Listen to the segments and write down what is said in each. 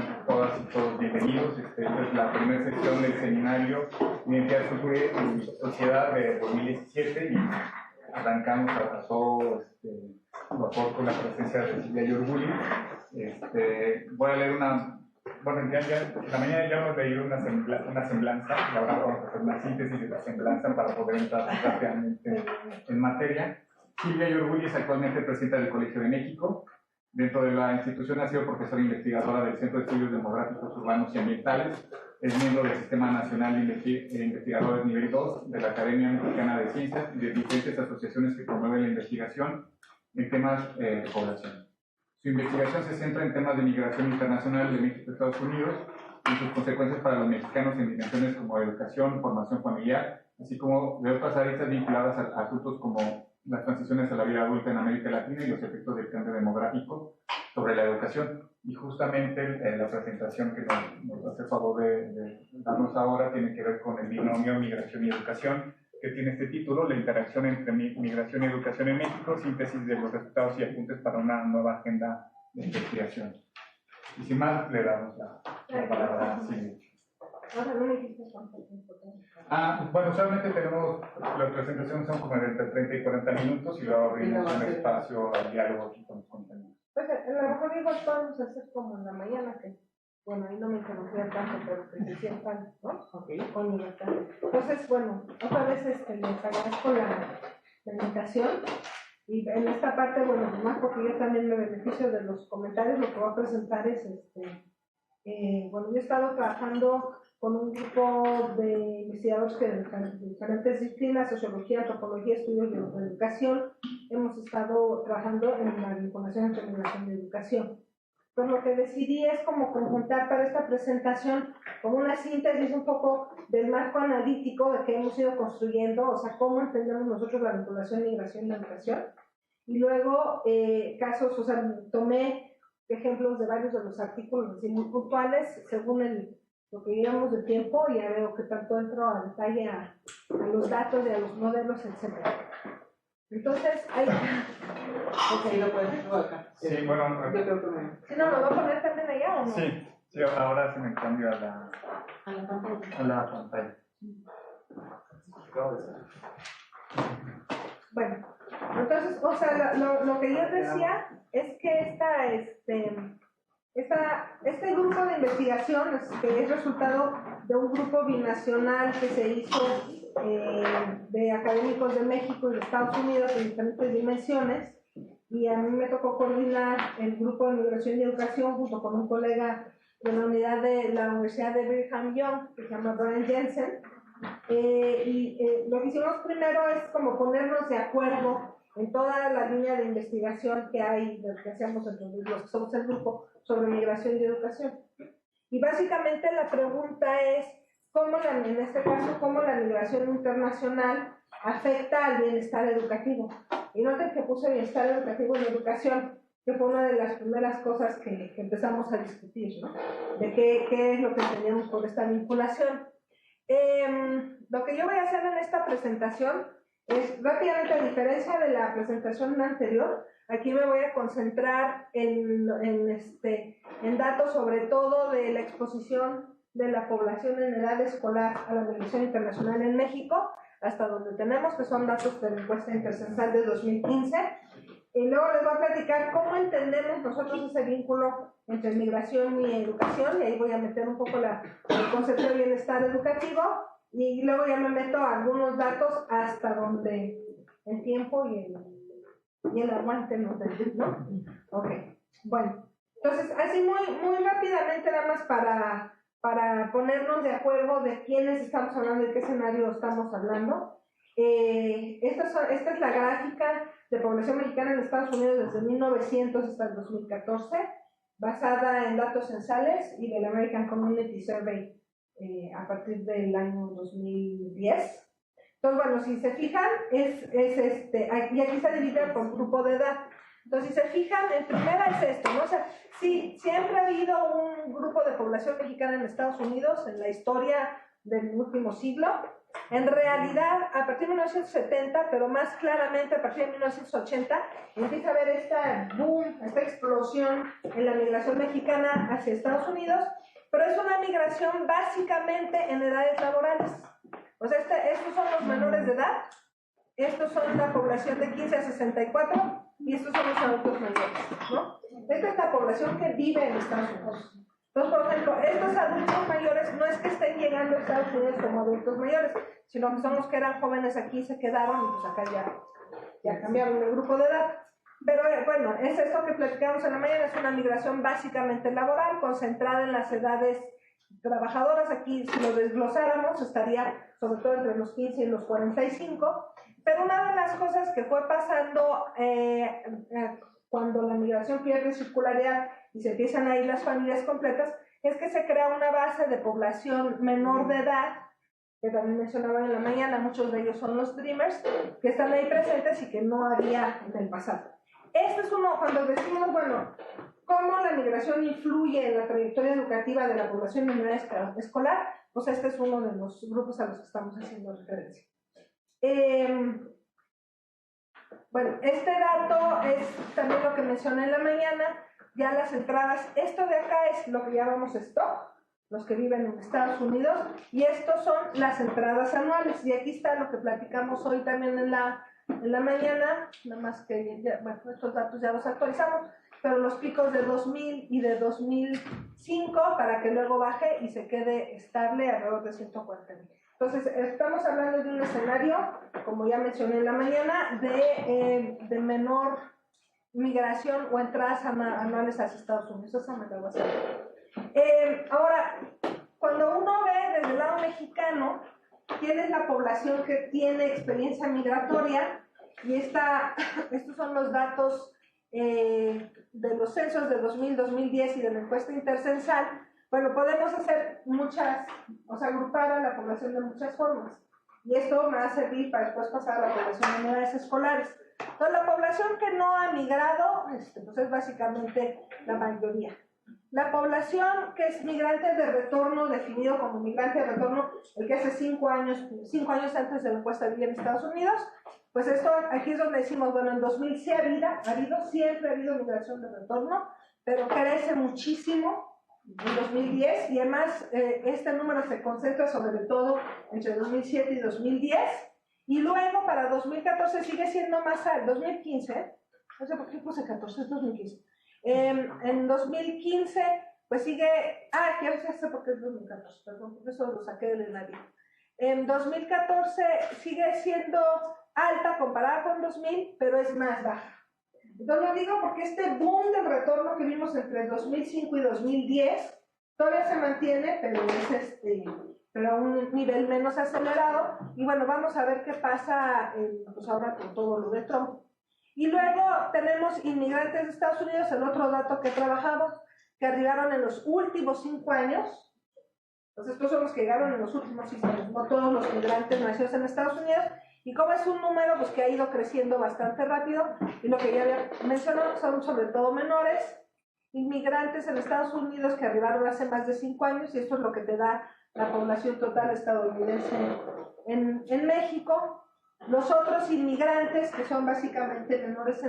sean todas y todos bienvenidos. Esta es la primera sección del seminario Identidad, Cultura y Sociedad de 2017 y arrancamos a todo vapor con la presencia de Cecilia Yorguli. Voy a leer bueno, la mañana ya hemos leído una semblanza y ahora vamos a hacer una síntesis de la semblanza para poder entrar rápidamente en materia. Silvia Yorguli es actualmente presidenta del Colegio de México. Dentro de la institución ha sido profesora investigadora del Centro de Estudios Demográficos Urbanos y Ambientales. Es miembro del Sistema Nacional de Investigadores Nivel 2 de la Academia Mexicana de Ciencias y de diferentes asociaciones que promueven la investigación en temas de población. Su investigación se centra en temas de migración internacional de México a Estados Unidos y sus consecuencias para los mexicanos en dimensiones como educación, formación familiar, así como de otras aristas vinculadas a asuntos como las transiciones a la vida adulta en América Latina y los efectos del cambio demográfico sobre la educación. Y justamente la presentación que nos hace favor de darnos ahora tiene que ver con el binomio migración y educación, que tiene este título: la interacción entre migración y educación en México, síntesis de los resultados y apuntes para una nueva agenda de investigación. Y sin más, le damos la palabra a Silvia. Bueno, solamente tenemos, las presentaciones son como entre 30 y 40 minutos y luego abrimos un espacio al diálogo aquí con los compañeros. Pues a lo mejor igual podemos hacer como en la mañana, que bueno, ahí no me interrumpía tanto, pero que se sientan, ¿no? Con libertad. Entonces, bueno, otra vez les agradezco la invitación. Y en esta parte, bueno, más porque yo también me beneficio de los comentarios, lo que voy a presentar es, bueno, yo he estado trabajando con un grupo de investigadores de diferentes disciplinas: sociología, antropología, estudios de educación. Hemos estado trabajando en la vinculación entre migración y educación. Pues lo que decidí es como conjuntar para esta presentación como una síntesis un poco del marco analítico de que hemos ido construyendo, o sea, cómo entendemos nosotros la vinculación, migración y educación. Y luego casos, o sea, tomé ejemplos de varios de los artículos así muy puntuales según lo que llevamos de tiempo, y ya veo que tanto entro a detalle a los datos y a los modelos, etc. Entonces, ahí... Okay. ¿Lo puedes ver acá? Sí, bueno... Yo creo que me... ¿Sí no me voy a poner también allá o no? Sí, ahora se me cambia a la pantalla. Bueno, entonces, o sea, lo que yo decía es que este grupo de investigación es resultado de un grupo binacional que se hizo de académicos de México y de Estados Unidos en diferentes dimensiones, y a mí me tocó coordinar el grupo de migración y educación junto con un colega de la unidad de la Universidad de Brigham Young, que se llama Brian Jensen. Lo que hicimos primero es como ponernos de acuerdo en toda la línea de investigación que hay, que hacemos entre los que somos el grupo, sobre migración y educación. Y básicamente la pregunta es, en este caso, cómo la migración internacional afecta al bienestar educativo. Y noten que puse bienestar educativo en educación, que fue una de las primeras cosas que empezamos a discutir, ¿no? De qué es lo que entendemos por esta vinculación. Lo que yo voy a hacer en esta presentación es, rápidamente, a diferencia de la presentación anterior, aquí me voy a concentrar en datos sobre todo de la exposición de la población en edad escolar a la migración internacional en México, hasta donde tenemos, que son datos de la encuesta intercensal de 2015. Y luego les voy a platicar cómo entendemos nosotros ese vínculo entre migración y educación, y ahí voy a meter un poco el concepto de bienestar educativo, y luego ya me meto a algunos datos hasta donde el tiempo y el aguante nos den, ¿no? Ok, bueno, entonces así muy rápidamente, nada más para ponernos de acuerdo de quiénes estamos hablando y qué escenario estamos hablando. Esta es la gráfica de población mexicana en Estados Unidos desde 1900 hasta el 2014, basada en datos censales y del American Community Survey a partir del año 2010. Entonces, bueno, si se fijan, y aquí está dividida por grupo de edad. Entonces, si se fijan, en primera es esto, ¿no? O sea, sí, siempre ha habido un grupo de población mexicana en Estados Unidos en la historia del último siglo. En realidad, a partir de 1970, pero más claramente a partir de 1980, empieza a haber esta boom, esta explosión en la migración mexicana hacia Estados Unidos, pero es una migración básicamente en edades laborales. O sea, estos son los menores de edad, estos son la población de 15 a 64 y estos son los adultos mayores, ¿no? Esta es la población que vive en Estados Unidos. Entonces, por ejemplo, estos adultos mayores no es que estén llegando a Estados Unidos como adultos mayores, sino que son los que eran jóvenes aquí, se quedaron y pues acá ya cambiaron el grupo de edad. Pero bueno, es esto que platicamos en la mañana, es una migración básicamente laboral, concentrada en las edades trabajadoras. Aquí, si lo desglosáramos, estaría sobre todo entre los 15 y los 45. Pero una de las cosas que fue pasando cuando la migración pierde circularidad y se empiezan a ir las familias completas, es que se crea una base de población menor de edad, que también mencionaba en la mañana, muchos de ellos son los Dreamers, que están ahí presentes y que no había en el pasado. Este es uno, cuando decimos, bueno, cómo la migración influye en la trayectoria educativa de la población en edad escolar, pues este es uno de los grupos a los que estamos haciendo referencia. Bueno, este dato es también lo que mencioné en la mañana, ya las entradas, esto de acá es lo que llamamos stock, los que viven en Estados Unidos, y estos son las entradas anuales, y aquí está lo que platicamos hoy también en la mañana, nada más que, ya, bueno, estos datos ya los actualizamos, pero los picos de 2000 y de 2005 para que luego baje y se quede estable alrededor de 140,000. Entonces, estamos hablando de un escenario, como ya mencioné en la mañana, de menor migración o entradas anuales hacia Estados Unidos. Eso me lo va a hacer. Ahora, cuando uno ve desde el lado mexicano, quién es la población que tiene experiencia migratoria, y estos son los datos de los censos de 2000, 2010 y de la encuesta intercensal. Bueno, podemos hacer agrupar a la población de muchas formas. Y esto me va a servir para después pasar a la población en edades escolares. Entonces, la población que no ha migrado, pues es básicamente la mayoría. La población que es migrante de retorno, definido como migrante de retorno, el que hace 5 años antes de la encuesta vivía en Estados Unidos, pues esto aquí es donde decimos, bueno, en 2000 sí siempre ha habido migración de retorno, pero crece muchísimo en 2010, y además este número se concentra sobre todo entre 2007 y 2010, y luego para 2014 sigue siendo más alto, 2015, no sé por qué puse 14, es 2015, en 2015 pues sigue, ya sé por qué es 2014, perdón, por eso lo saqué del ENADI. En 2014 sigue siendo alta comparada con 2000, pero es más baja. Entonces lo digo porque este boom del retorno que vimos entre 2005 y 2010 todavía se mantiene, pero es pero a un nivel menos acelerado. Y bueno, vamos a ver qué pasa pues ahora con todo lo de Trump. Y luego tenemos inmigrantes de Estados Unidos, el otro dato que trabajamos, que arribaron en los últimos 5 años. Entonces estos son los que llegaron en los últimos 5 años, no todos los migrantes nacidos en Estados Unidos. Y como es un número pues, que ha ido creciendo bastante rápido, y lo que ya había mencionado son sobre todo menores, inmigrantes en Estados Unidos que arribaron hace más de 5 años, y esto es lo que te da la población total estadounidense en México. Los otros inmigrantes, que son básicamente menores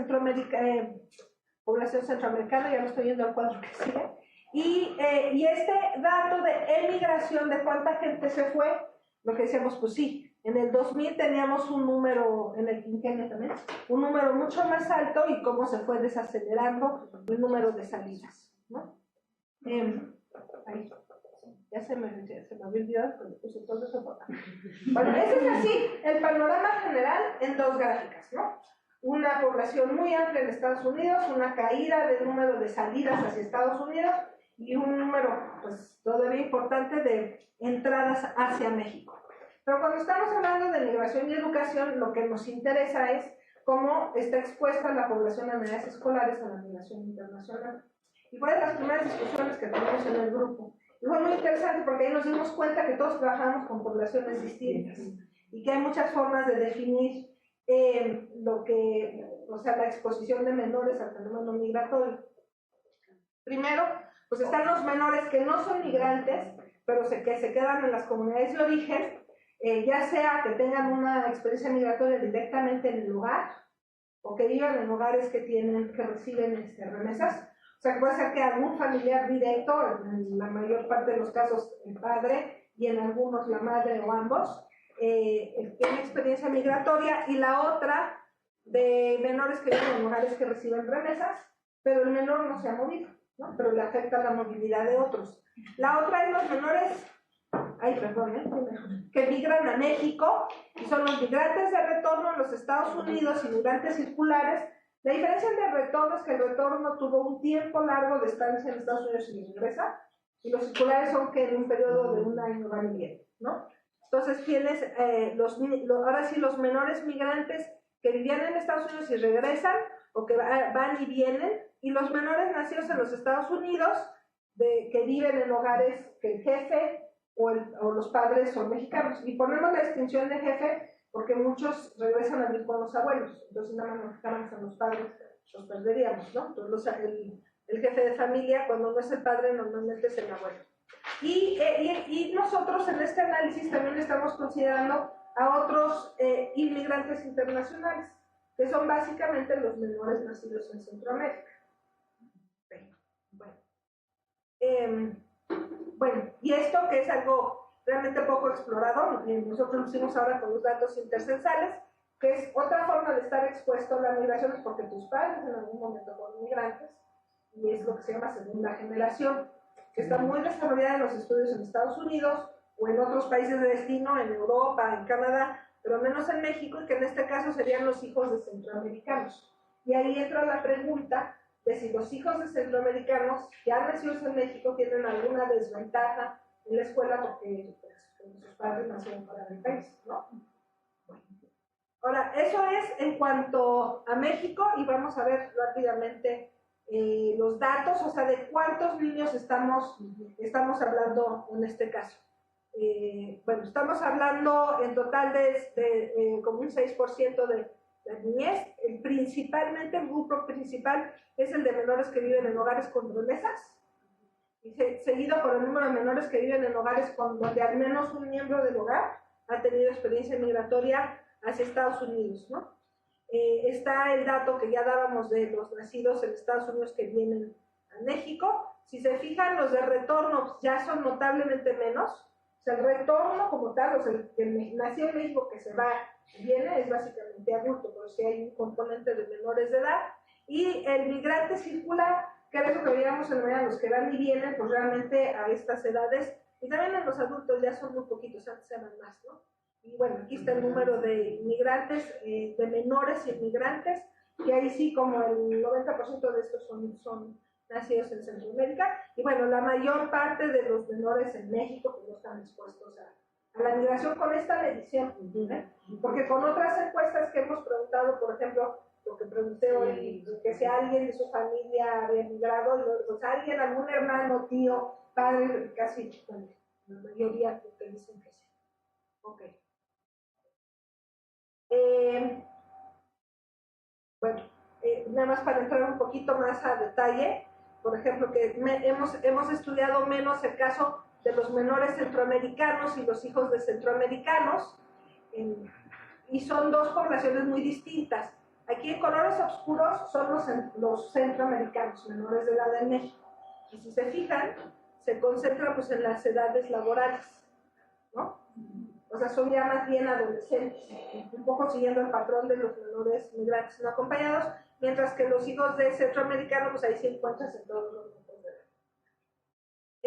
población centroamericana, ya lo estoy viendo al cuadro que sigue, y este dato de emigración, de cuánta gente se fue, lo que decíamos, pues sí, en el 2000 teníamos un número, en el quinquenio también, un número mucho más alto, y cómo se fue desacelerando el número de salidas, ¿no? Ahí, ya se me había olvidado, pero puse todo eso por acá. Bueno, ese es así, el panorama general en 2 gráficas, ¿no? Una población muy amplia en Estados Unidos, una caída del número de salidas hacia Estados Unidos, y un número, pues, todavía importante de entradas hacia México. Pero cuando estamos hablando de migración y educación, lo que nos interesa es cómo está expuesta la población en edades escolares a la migración internacional. Y fueron las primeras discusiones que tuvimos en el grupo. Y fue muy interesante porque ahí nos dimos cuenta que todos trabajamos con poblaciones distintas y que hay muchas formas de definir la exposición de menores al fenómeno migratorio. Primero, pues están los menores que no son migrantes, pero que se quedan en las comunidades de origen, ya sea que tengan una experiencia migratoria directamente en el lugar, o que vivan en hogares que reciben remesas. O sea, que puede ser que algún familiar directo, en la mayor parte de los casos el padre, y en algunos la madre o ambos, tiene experiencia migratoria, y la otra de menores que viven en hogares que reciben remesas, pero el menor no se ha movido, ¿no? Pero le afecta la movilidad de otros. La otra es los menores, que migran a México, y son los migrantes de retorno en los Estados Unidos, inmigrantes circulares. La diferencia del retorno es que el retorno tuvo un tiempo largo de estancia en Estados Unidos y regresa, y los circulares son que en un periodo de un año van y vienen, ¿no? Entonces tienes ahora sí los menores migrantes que vivían en Estados Unidos y regresan, o que van y vienen, y los menores nacidos en los Estados Unidos que viven en hogares que el jefe o los padres son mexicanos. Y ponemos la distinción de jefe porque muchos regresan a vivir con los abuelos, entonces nada más nos fijamos en los padres, los perderíamos, ¿no? Entonces el jefe de familia, cuando no es el padre, normalmente es el abuelo. Y nosotros en este análisis también estamos considerando a otros inmigrantes internacionales, que son básicamente los menores nacidos en Centroamérica. Bueno, y esto que es algo realmente poco explorado, nosotros lo hicimos ahora con los datos intercensales, que es otra forma de estar expuesto a la migración, es porque tus padres en algún momento fueron migrantes, y es lo que se llama segunda generación, que está muy desarrollada en los estudios en Estados Unidos o en otros países de destino, en Europa, en Canadá, pero menos en México, y que en este caso serían los hijos de centroamericanos. Y ahí entra la pregunta de si los hijos de centroamericanos ya nacidos en México tienen alguna desventaja en la escuela porque sus padres nacieron fuera del país, ¿no? Ahora, eso es en cuanto a México, y vamos a ver rápidamente los datos, o sea, de cuántos niños estamos hablando en este caso. Bueno, estamos hablando en total de como un 6% de la niñez. Principalmente, el grupo principal es el de menores que viven en hogares con remesas, y seguido por el número de menores que viven en hogares donde al menos un miembro del hogar ha tenido experiencia migratoria hacia Estados Unidos, ¿no? Está el dato que ya dábamos de los nacidos en Estados Unidos que vienen a México. Si se fijan, los de retorno ya son notablemente menos. O sea, el retorno como tal, o sea, el que nació en México que se va y viene, es básicamente adulto, pero sí hay un componente de menores de edad. Y el migrante circular, que es lo que veíamos en realidad, los que van y vienen, pues realmente a estas edades, y también en los adultos ya son muy poquitos, antes eran más, ¿no? Y bueno, aquí está el número de inmigrantes, de menores inmigrantes, que ahí sí como el 90% de estos son nacidos en Centroamérica, y bueno, la mayor parte de los menores en México pues no están expuestos a la migración con esta medición, ¿eh? Porque con otras encuestas que hemos preguntado, por ejemplo, lo que pregunté hoy, que si alguien de su familia había migrado, pues alguien, algún hermano, tío, padre, casi, bueno, la mayoría te dicen que sí. Ok. Bueno, nada más para entrar un poquito más a detalle, por ejemplo, que hemos estudiado menos el caso de los menores centroamericanos y los hijos de centroamericanos, y son dos poblaciones muy distintas. Aquí en colores oscuros son los centroamericanos, menores de edad en México, y si se fijan, se concentran pues en las edades laborales, ¿no? O sea, son ya más bien adolescentes, un poco siguiendo el patrón de los menores migrantes no acompañados, mientras que los hijos de centroamericanos, pues ahí se encuentran en todos los grupos de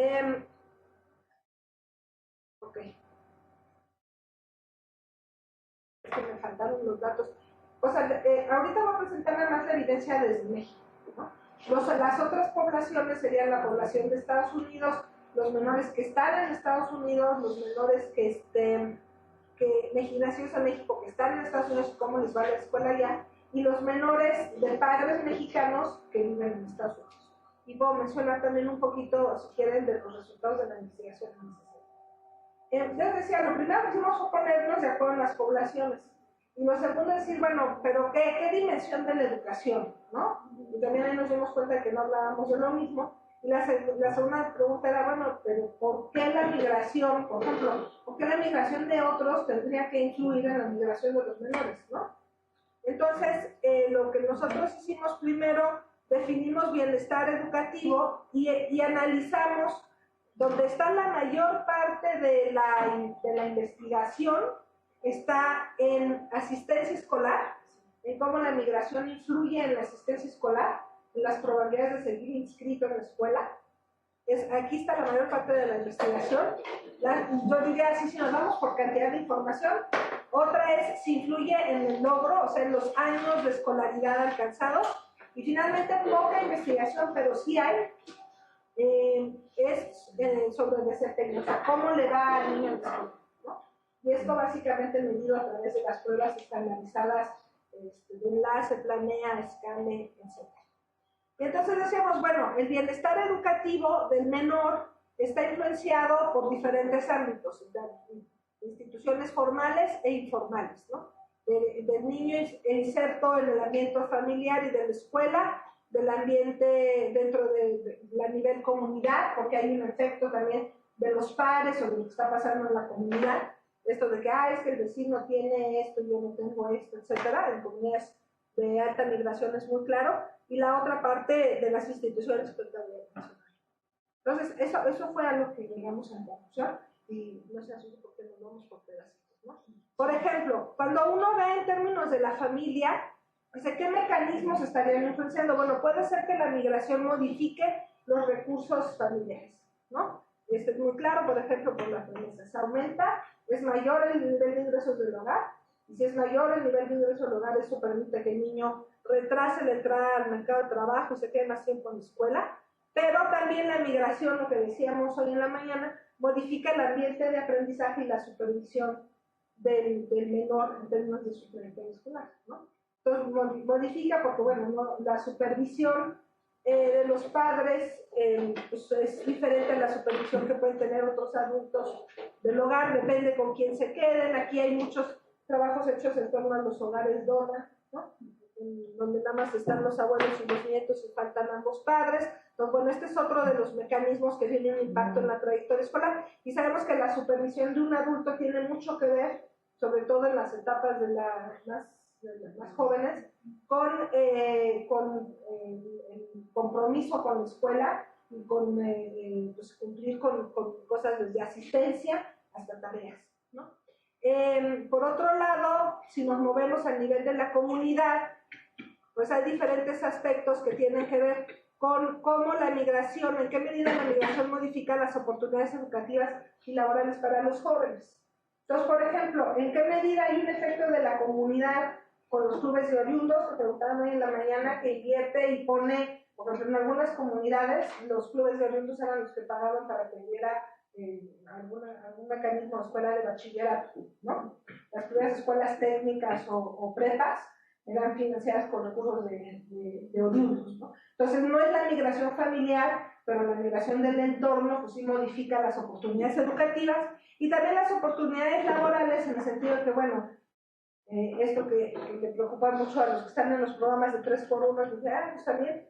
edad. Ok. Es que me faltaron los datos. O sea, ahorita voy a presentar nada más la evidencia desde México, ¿no? Las otras poblaciones serían la población de Estados Unidos, los menores que están en Estados Unidos, los menores que nacidos en México que están en Estados Unidos y cómo les va a la escuela allá, y los menores de padres mexicanos que viven en Estados Unidos. Y puedo mencionar también un poquito, si quieren, de los resultados de la investigación necesaria. Les decía, lo primero que hicimos fue ponernos de acuerdo en las poblaciones. Y lo segundo es decir, bueno, pero ¿qué dimensión de la educación? ¿No? Y también ahí nos dimos cuenta de que no hablábamos de lo mismo. Y la segunda pregunta era, bueno, pero ¿por qué la migración, por ejemplo, por qué la migración de otros tendría que influir en la migración de los menores, ¿no? Entonces, lo que nosotros hicimos primero, definimos bienestar educativo y analizamos donde está la mayor parte de la investigación, está en asistencia escolar, en cómo la migración influye en la asistencia escolar, en las probabilidades de seguir inscrito en la escuela. Aquí está la mayor parte de la investigación. Yo diría así, si nos vamos por cantidad de información. Otra es si influye en el logro, o sea, en los años de escolaridad alcanzados. Y finalmente, poca investigación, pero sí hay, es sobre desempeño, o sea, cómo le va al niño en la escuela, ¿no? Y esto básicamente medido a través de las pruebas estandarizadas de enlace, planea, escale, etc. Y entonces decíamos, bueno, el bienestar educativo del menor está influenciado por diferentes ámbitos, instituciones formales e informales, ¿no? Del niño inserto en el ambiente familiar y de la escuela, del ambiente dentro de la nivel comunidad, porque hay un efecto también de los pares o de lo que está pasando en la comunidad, esto de que, es que el vecino tiene esto, yo no tengo esto, etcétera, en comunidades de alta migración es muy claro, y la otra parte de las instituciones que también. Entonces, eso fue a lo que llegamos en conclusión, y no sé por qué nos vamos por pedacitos, ¿no? Por ejemplo, cuando uno ve en términos de la familia, dice, ¿qué mecanismos estarían influenciando? Bueno, puede ser que la migración modifique los recursos familiares, ¿no? Es muy claro, por ejemplo, por las remesas. Aumenta, es mayor el nivel de ingresos del hogar, y si es mayor el nivel de ingresos del hogar, eso permite que el niño retrase la entrada al mercado de trabajo y se quede más tiempo en la escuela. Pero también la migración, lo que decíamos hoy en la mañana, modifica el ambiente de aprendizaje y la supervisión del menor en términos de su trayectoria escolar, ¿no? Entonces modifica porque, bueno, no, la supervisión de los padres pues es diferente a la supervisión que pueden tener otros adultos del hogar, depende con quién se queden. Aquí hay muchos trabajos hechos en torno a los hogares dona, ¿no? Donde nada más están los abuelos y los nietos y faltan ambos padres. Entonces, bueno, este es otro de los mecanismos que tiene un impacto en la trayectoria escolar, y sabemos que la supervisión de un adulto tiene mucho que ver, sobre todo en las etapas de las jóvenes, con el compromiso con la escuela y con pues cumplir con cosas desde asistencia hasta tareas, ¿no? Por otro lado, si nos movemos al nivel de la comunidad, pues hay diferentes aspectos que tienen que ver con cómo la migración, en qué medida la migración modifica las oportunidades educativas y laborales para los jóvenes. Entonces, por ejemplo, ¿en qué medida hay un efecto de la comunidad con los clubes de oriundos? Que preguntaban hoy en la mañana, que invierte y pone, por ejemplo, en algunas comunidades, los clubes de oriundos eran los que pagaban para que hubiera algún mecanismo de escuela de bachillerato, ¿no? Las primeras escuelas técnicas o prepas eran financiadas con recursos de oriundos, ¿no? Entonces, no es la migración familiar, pero la migración del entorno, pues sí modifica las oportunidades educativas y también las oportunidades laborales, en el sentido de que, bueno, esto que le preocupa mucho a los que están en los programas de 3x1, dice, pues también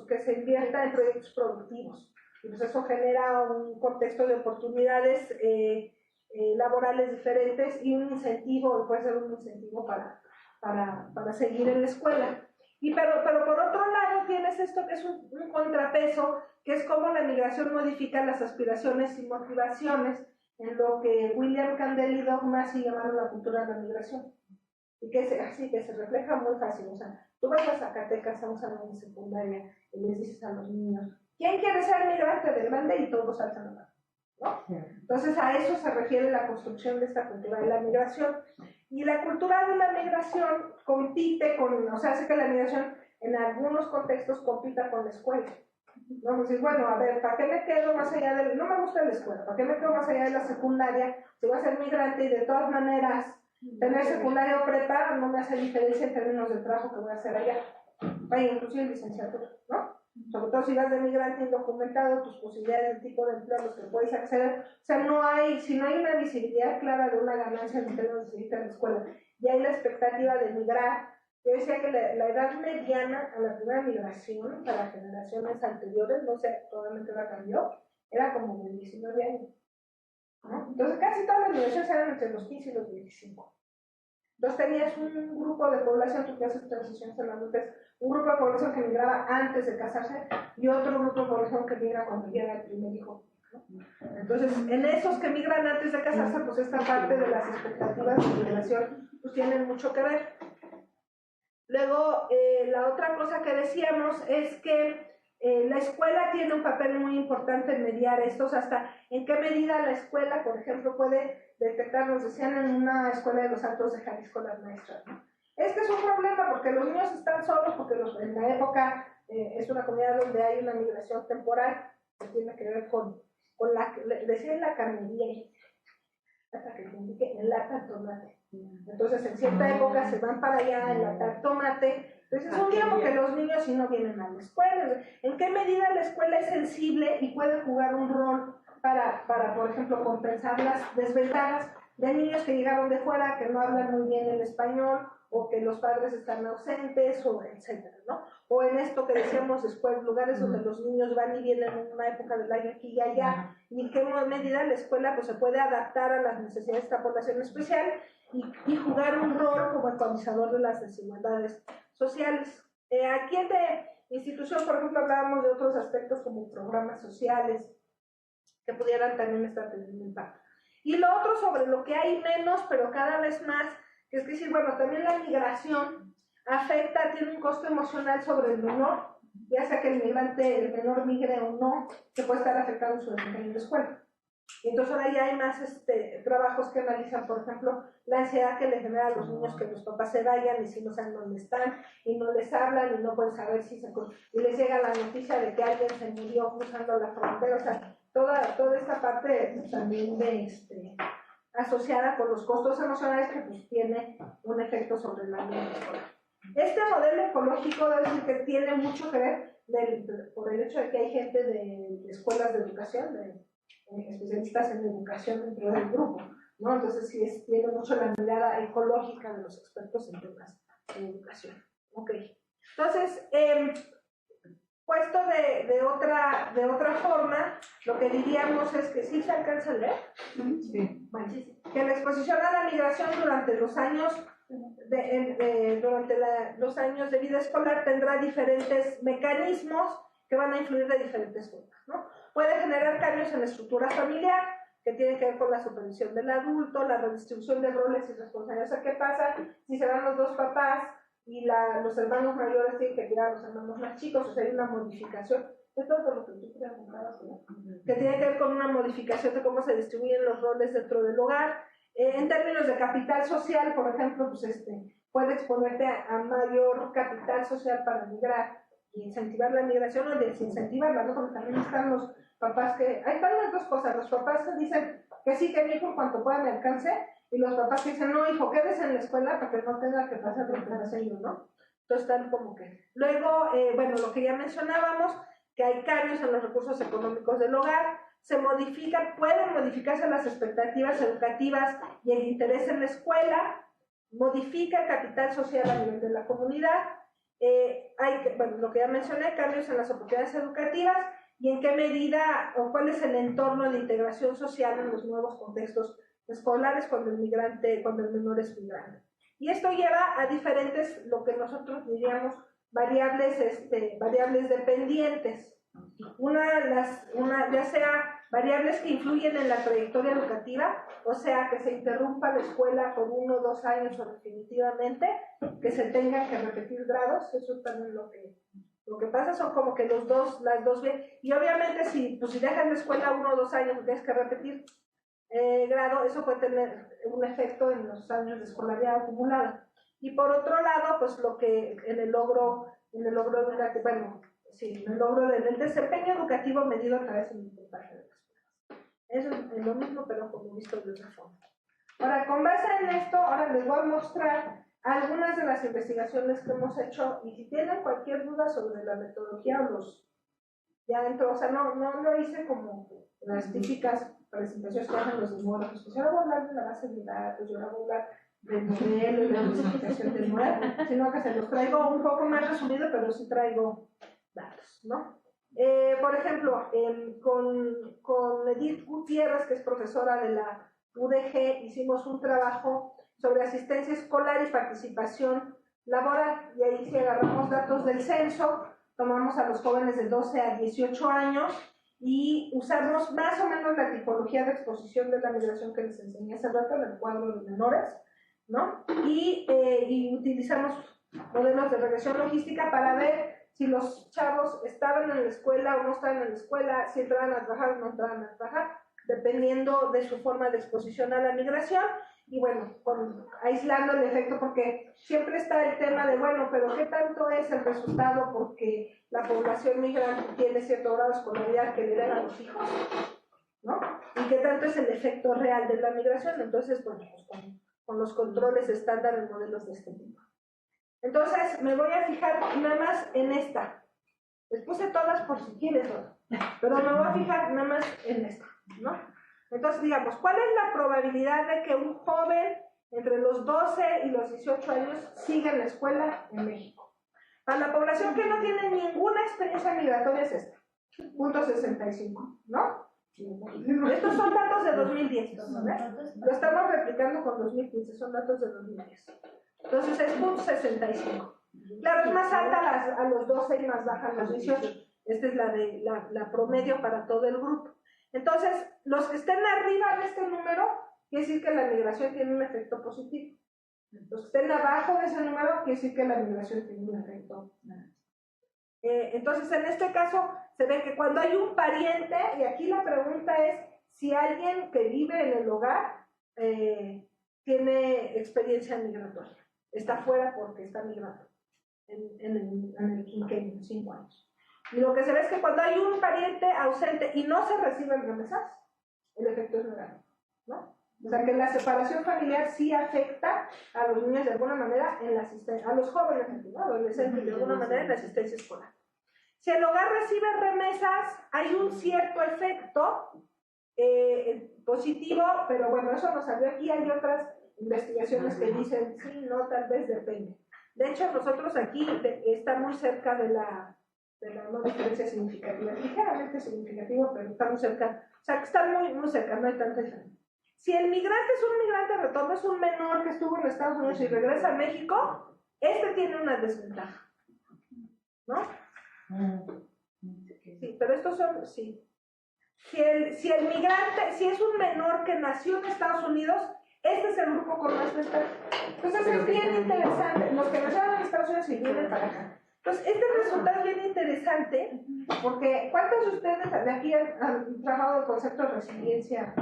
que se invierta en proyectos productivos. Y pues eso genera un contexto de oportunidades laborales diferentes y un incentivo, puede ser un incentivo para seguir en la escuela. Pero por otro lado tienes esto que es un contrapeso, que es cómo la migración modifica las aspiraciones y motivaciones, en lo que William Candel y Doug Massey llamaron la cultura de la migración. Y que se refleja muy fácil. O sea, tú vas a Zacatecas a un salón de secundaria y les dices a los niños, ¿quién quiere ser migrante del grande? Y todos saltan la mano, ¿no? Entonces a eso se refiere la construcción de esta cultura de la migración. Y la cultura de la migración compite con, o sea, hace que la migración en algunos contextos compita con la escuela. Vamos a decir, bueno, a ver, ¿para qué me quedo más allá de, no me gusta la escuela, ¿para qué me quedo más allá de la secundaria? Si voy a ser migrante y de todas maneras tener secundaria o prepa no me hace diferencia en términos de trabajo que voy a hacer allá. Vaya, inclusive en licenciatura, ¿no? Sobre todo si vas de migrante indocumentado, tus posibilidades del tipo de empleo a los que puedes acceder. O sea, si no hay una visibilidad clara de una ganancia en términos de seguir en la escuela, y hay la expectativa de migrar yo decía que la edad mediana a la primera migración para generaciones anteriores, no sé, probablemente la cambió, era como de 19 años, ¿no? Entonces casi todas las migraciones eran entre los 15 y los 25. Entonces tenías un grupo de población, tú que haces transiciones en la adultez, un grupo de población que migraba antes de casarse y otro grupo de población que migra cuando llega el primer hijo, ¿no? Entonces, en esos que migran antes de casarse, pues esta parte de las expectativas de migración pues tienen mucho que ver. Luego, la otra cosa que decíamos es que la escuela tiene un papel muy importante en mediar estos, hasta en qué medida la escuela, por ejemplo, puede detectar, nos decían en una escuela de los Altos de Jalisco las maestras, ¿no? Este es un problema porque los niños están solos, porque en la época es una comunidad donde hay una migración temporal que tiene que ver con la, decían la carnería, hasta que te indique enlatan tomate. Entonces en cierta época se van para allá a enlatar tomate. Entonces es un tiempo que los niños si no vienen a la escuela. ¿En qué medida la escuela es sensible y puede jugar un rol para por ejemplo, compensar las desventajas de niños que llegaron de fuera, que no hablan muy bien el español, o que los padres están ausentes, o etcétera, ¿no? O en esto que decíamos después, lugares donde los niños van y vienen en una época del año aquí y allá, y en qué medida la escuela pues, se puede adaptar a las necesidades de esta población especial y jugar un rol como ecualizador de las desigualdades sociales. Aquí en de institución, por ejemplo, hablábamos de otros aspectos como programas sociales que pudieran también estar teniendo impacto. Y lo otro sobre lo que hay menos, pero cada vez más, que es que sí, bueno, también la migración afecta, tiene un costo emocional sobre el menor, ya sea que el migrante, el menor migre o no, que puede estar afectando su desempeño en la escuela. Y entonces ahora ya hay más trabajos que analizan, por ejemplo, la ansiedad que le genera a los niños que los papás se vayan y si no saben dónde están y no les hablan y no pueden saber si se... y les llega la noticia de que alguien se murió cruzando la frontera, o sea, toda esta parte también de asociada con los costos emocionales que pues tiene un efecto sobre el ambiente escolar. Este modelo ecológico debe decir que tiene mucho que ver por el hecho de que hay gente de escuelas de educación, especialistas en educación dentro del grupo, ¿no? Entonces sí tiene mucho la mirada ecológica de los expertos en temas de educación. Ok. Entonces, puesto de otra forma, lo que diríamos es que sí se alcanza a leer. Sí. Bueno, que la exposición a la migración durante los años los años de vida escolar tendrá diferentes mecanismos que van a influir de diferentes formas, ¿no? Puede generar cambios en la estructura familiar, que tienen que ver con la supervisión del adulto, la redistribución de roles y responsabilidades. O sea, ¿qué pasa si se van los dos papás y los hermanos mayores tienen que cuidar a los hermanos más chicos? O sea, hay una modificación. Esto es todo lo que tú preguntabas, ¿no? Que tiene que ver con una modificación de cómo se distribuyen los roles dentro del hogar. En términos de capital social, por ejemplo, pues puede exponerte a mayor capital social para migrar y incentivar la migración o desincentivarla, ¿no? Porque también están los papás que... Hay las dos cosas, los papás que dicen que sí, que mi hijo en cuanto pueda me alcance, y los papás que dicen, no, hijo, quédese en la escuela para que no tenga que pasar lo que pasé yo, ¿no? Entonces están como que... Luego, bueno, lo que ya mencionábamos, que hay cambios en los recursos económicos del hogar, pueden modificarse las expectativas educativas y el interés en la escuela, modifica el capital social a nivel de la comunidad, bueno, lo que ya mencioné, cambios en las oportunidades educativas y en qué medida o cuál es el entorno de integración social en los nuevos contextos escolares cuando el menor es migrante. Y esto lleva a diferentes, lo que nosotros diríamos, variables dependientes. Ya sea variables que influyen en la trayectoria educativa, o sea, que se interrumpa la escuela por 1 o 2 años o definitivamente, que se tengan que repetir grados, eso también lo que pasa son como que las dos y obviamente si dejas la escuela 1 o 2 años y tienes que repetir grado, eso puede tener un efecto en los años de escolaridad acumulada. Y por otro lado, pues lo que en el logro educativo, bueno, sí, el logro del desempeño educativo medido a través del puntaje de las pruebas. Eso es lo mismo, pero como visto de otra forma. Ahora, con base en esto, ahora les voy a mostrar algunas de las investigaciones que hemos hecho y si tienen cualquier duda sobre la metodología ya dentro, o sea, no lo hice como las típicas presentaciones que hacen los demógrafos, pues yo ahora voy a hablar de la base de datos, yo ahora voy a hablar modelo y la justificación del modelo, sino que se los traigo un poco más resumido, pero sí traigo datos, ¿no? Por ejemplo, con Edith Gutiérrez, que es profesora de la UDG, hicimos un trabajo sobre asistencia escolar y participación laboral, y ahí sí agarramos datos del censo, tomamos a los jóvenes de 12 a 18 años y usamos más o menos la tipología de exposición de la migración que les enseñé hace rato en el cuadro de menores, ¿no? Y utilizamos modelos de regresión logística para ver si los chavos estaban en la escuela o no estaban en la escuela, si entraban a trabajar o no entraban a trabajar, dependiendo de su forma de exposición a la migración. Y bueno, aislando el efecto, porque siempre está el tema de, bueno, pero ¿qué tanto es el resultado porque la población migrante tiene cierto grado de escolaridad que le den a los hijos, ¿no? Y qué tanto es el efecto real de la migración? Entonces, bueno, pues con los controles estándar en modelos de este tipo. Entonces, me voy a fijar nada más en esta. Les puse todas por si quieres, ¿no? Pero me voy a fijar nada más en esta, ¿no? Entonces, digamos, ¿cuál es la probabilidad de que un joven entre los 12 y los 18 años siga en la escuela en México? Para la población que no tiene ninguna experiencia migratoria es esta, 0.65, ¿no? Estos son datos de 2010, ¿no? Lo estamos replicando con 2015, son datos de 2010. Entonces es 0.65. Claro, es más alta a los 12 y más baja a los 18. Esta es la promedio para todo el grupo. Entonces, los que estén arriba de este número, quiere decir que la migración tiene un efecto positivo. Los que estén abajo de ese número, quiere decir que la migración tiene un efecto negativo. Entonces, en este caso, se ve que cuando hay un pariente, y aquí la pregunta es si alguien que vive en el hogar tiene experiencia migratoria, está fuera porque está migrando en el quinquenio, 5 años. Y lo que se ve es que cuando hay un pariente ausente y no se reciben remesas, el efecto es negativo, ¿no? O sea que la separación familiar sí afecta a los niños de alguna manera en la asistencia, a los jóvenes, ¿no? Adolescentes de alguna manera en la asistencia escolar. Si el hogar recibe remesas, hay un cierto efecto positivo, pero bueno, eso nos salió aquí. Hay otras investigaciones que dicen, sí, no, tal vez depende. De hecho, nosotros aquí está muy cerca de la no diferencia significativa, ligeramente significativo, pero está muy cerca, o sea, que está muy, muy cerca, no hay tanta diferencia. Si el migrante es un migrante de retorno, es un menor que estuvo en Estados Unidos y regresa a México, este tiene una desventaja, ¿no? Sí, pero estos son, sí. Si el migrante, si es un menor que nació en Estados Unidos, este es el grupo con más ventaja. Entonces es bien interesante, los que nacieron en Estados Unidos y vienen para acá. Entonces, este resultado es bien interesante, porque ¿cuántos de ustedes de aquí han trabajado el concepto de resiliencia?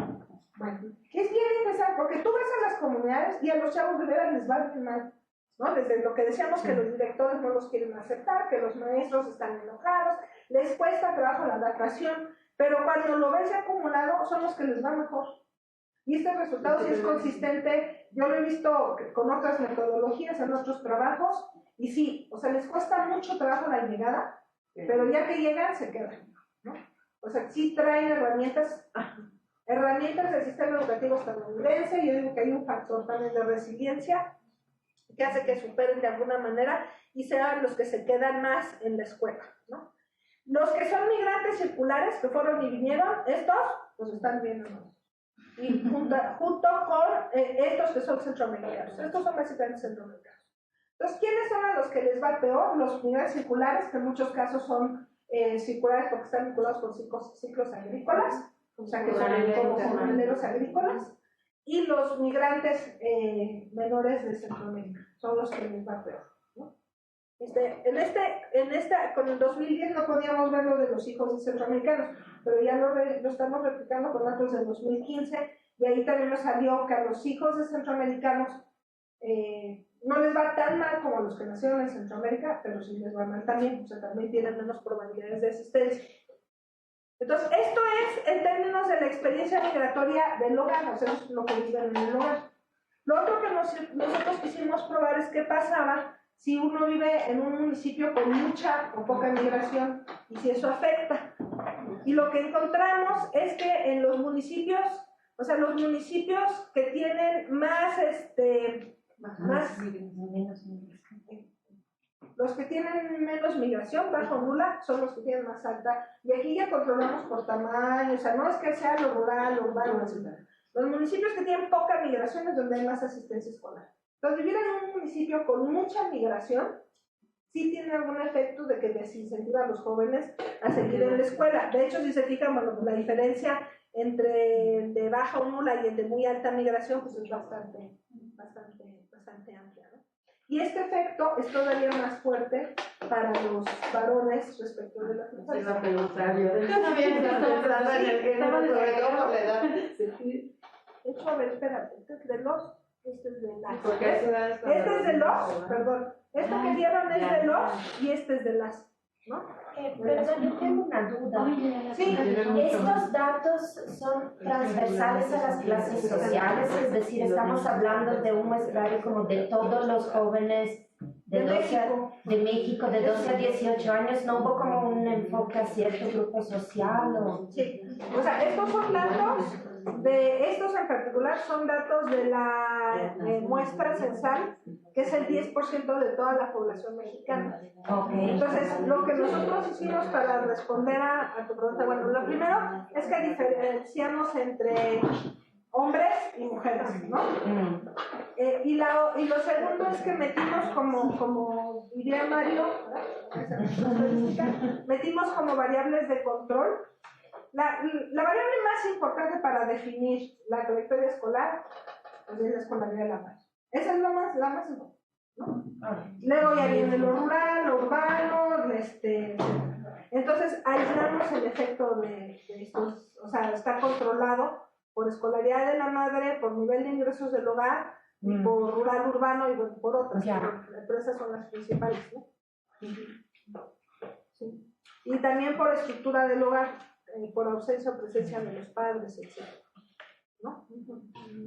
Bueno, que es bien interesante, porque tú ves a las comunidades y a los chavos de veras les va bien mal, ¿no? Desde lo que decíamos que los directores no los quieren aceptar, que los maestros están enojados, les cuesta trabajo la adaptación, pero cuando lo ves acumulado son los que les va mejor. Y este resultado sí es consistente, yo lo he visto con otras metodologías en otros trabajos, y sí, o sea, les cuesta mucho trabajo la llegada, pero ya que llegan se quedan, ¿no? O sea, sí traen herramientas del sistema educativo estadounidense. Yo digo que hay un factor también de resiliencia que hace que superen de alguna manera y sean los que se quedan más en la escuela, ¿no? Los que son migrantes circulares, que fueron y vinieron, estos, pues están viendo, ¿no? Y junto con estos que son centroamericanos. Estos son básicamente centroamericanos. Entonces, ¿quiénes son a los que les va peor? Los migrantes circulares, que en muchos casos son circulares porque están vinculados con ciclos agrícolas, o sea, que son como jornaleros agrícolas, y los migrantes menores de Centroamérica, son los que les va peor, ¿no? Con el 2010 no podíamos ver lo de los hijos de centroamericanos, pero ya lo estamos replicando con datos del 2015, y ahí también nos salió que a los hijos de centroamericanos no les va tan mal como a los que nacieron en Centroamérica, pero sí les va mal también, o sea, también tienen menos probabilidades de asistencia. Entonces, esto es en términos de la experiencia migratoria del hogar, o sea, es lo que viven en el hogar. Lo otro que nosotros quisimos probar es qué pasaba si uno vive en un municipio con mucha o poca migración y si eso afecta. Y lo que encontramos es que en los municipios O sea, los municipios que tienen más, los que tienen menos migración, bajo nula, son los que tienen más alta. Y aquí ya controlamos por tamaño, o sea, no es que sea lo rural, lo urbano, etc. Los municipios que tienen poca migración es donde hay más asistencia escolar. Entonces, vivir en un municipio con mucha migración sí tiene algún efecto de que desincentiva a los jóvenes a seguir en la escuela. De hecho, si se fijan, bueno, la diferencia entre el de baja o nula y el de muy alta migración, pues es bastante amplia, ¿no? Y este efecto es todavía más fuerte para los varones respecto de las mujeres. Yo también estoy pensando en el género, sobre todo por la edad. De hecho, a ver, espérate, este es de los, este es de las. Porque a esa edad es cuando- Este es de los, perdón, esto que vieron es de los y este es de las, ¿no? Perdón, yo tengo una duda. Sí, ¿Estos datos son transversales a las clases sociales? Es decir, estamos hablando de un muestrario como de todos los jóvenes de México, de 12 a 18 años. ¿No hubo como un enfoque a cierto grupo social? Sí, o sea, estos son datos, estos en particular son datos de la muestra censal, que es el 10% de toda la población mexicana. Okay. Entonces, lo que nosotros hicimos para responder a tu pregunta, bueno, lo primero es que diferenciamos entre hombres y mujeres, ¿no? Y lo segundo es que metimos como diría Mario, metimos como variables de control. La variable más importante para definir la trayectoria escolar pues es la escolaridad de la madre. Esa es la más importante, ¿no? Luego ya viene lo rural, lo urbano, entonces aislamos el efecto de estos, o sea, está controlado por escolaridad de la madre, por nivel de ingresos del hogar, por rural, urbano y bueno, por otras, pero esas son las principales, ¿no? Sí. Y también por estructura del hogar, por ausencia o presencia de los padres, etc. ¿No?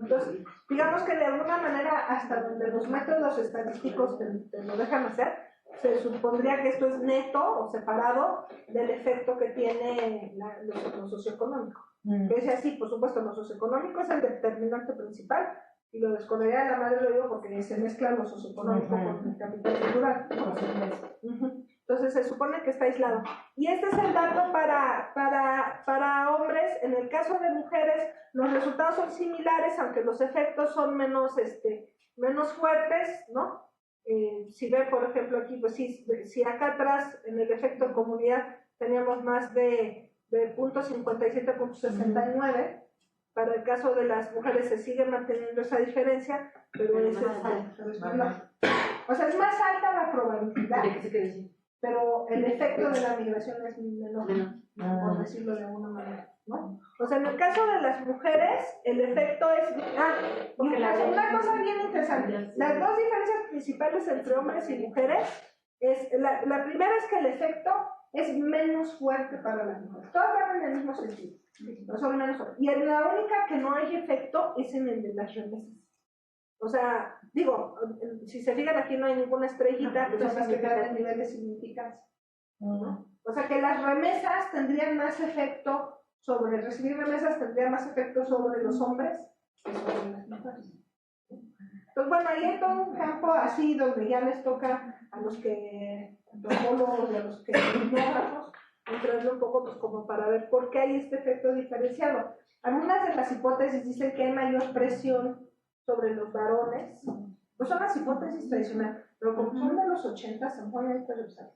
Entonces, digamos que de alguna manera, hasta donde los métodos estadísticos te lo dejan hacer, se supondría que esto es neto o separado del efecto que tiene lo socioeconómico. Que es así, por supuesto, lo socioeconómico es el determinante principal, y lo de escolaridad de la madre lo digo porque se mezcla lo socioeconómico con el capital cultural. Entonces se supone que está aislado. Y este es el dato para hombres. En el caso de mujeres, los resultados son similares, aunque los efectos son menos fuertes, ¿no? Si ven, por ejemplo, aquí, pues si acá atrás, en el efecto comunidad, teníamos más de 0.57, 0.69, para el caso de las mujeres se sigue manteniendo esa diferencia, pero es o sea, es más alta la probabilidad, pero el efecto de la migración es menor, por decirlo de alguna manera, ¿no? O sea, en el caso de las mujeres, el efecto es... una cosa bien interesante, las dos diferencias principales entre hombres y mujeres, la primera es que el efecto es menos fuerte para las mujeres, todas van en el mismo sentido, no son menos fuertes. Y la única que no hay efecto es en el de las remesas. O sea, digo, si se fijan aquí no hay ninguna estrellita, que son las que dan el nivel de significancia. O sea que las remesas tendrían más efecto recibir remesas tendría más efecto sobre los hombres que sobre las mujeres. Entonces, bueno, ahí hay todo un campo así donde ya les toca a los que antropólogos y a los que etnógrafos entrarle un poco pues, como para ver por qué hay este efecto diferenciado. Algunas de las hipótesis dicen que hay mayor presión sobre los varones, pues son las hipótesis tradicionales, pero como son de los 80 se ponen interesantes.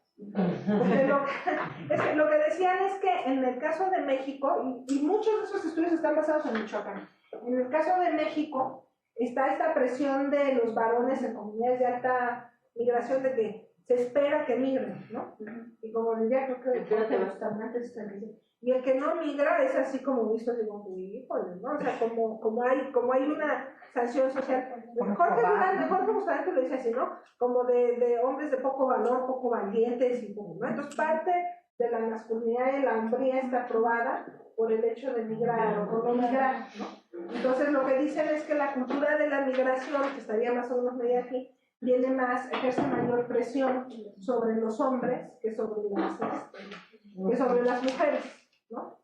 Porque lo que decían es que en el caso de México, y muchos de esos estudios están basados en Michoacán, en el caso de México está esta presión de los varones en comunidades de alta migración de que se espera que migren, ¿no? Y como diría, creo que los tamantes están diciendo. Y el que no migra es así como visto, digo, híjole, ¿no? O sea, como hay una sanción social. Jorge Bustamante lo dice así, ¿no? Como de hombres de poco valor, poco valientes, y como, ¿no? Entonces, parte de la masculinidad y la hombría está aprobada por el hecho de migrar o no migrar, ¿no? Entonces, lo que dicen es que la cultura de la migración, que estaría más o menos media aquí, ejerce mayor presión sobre los hombres que sobre las mujeres, ¿no?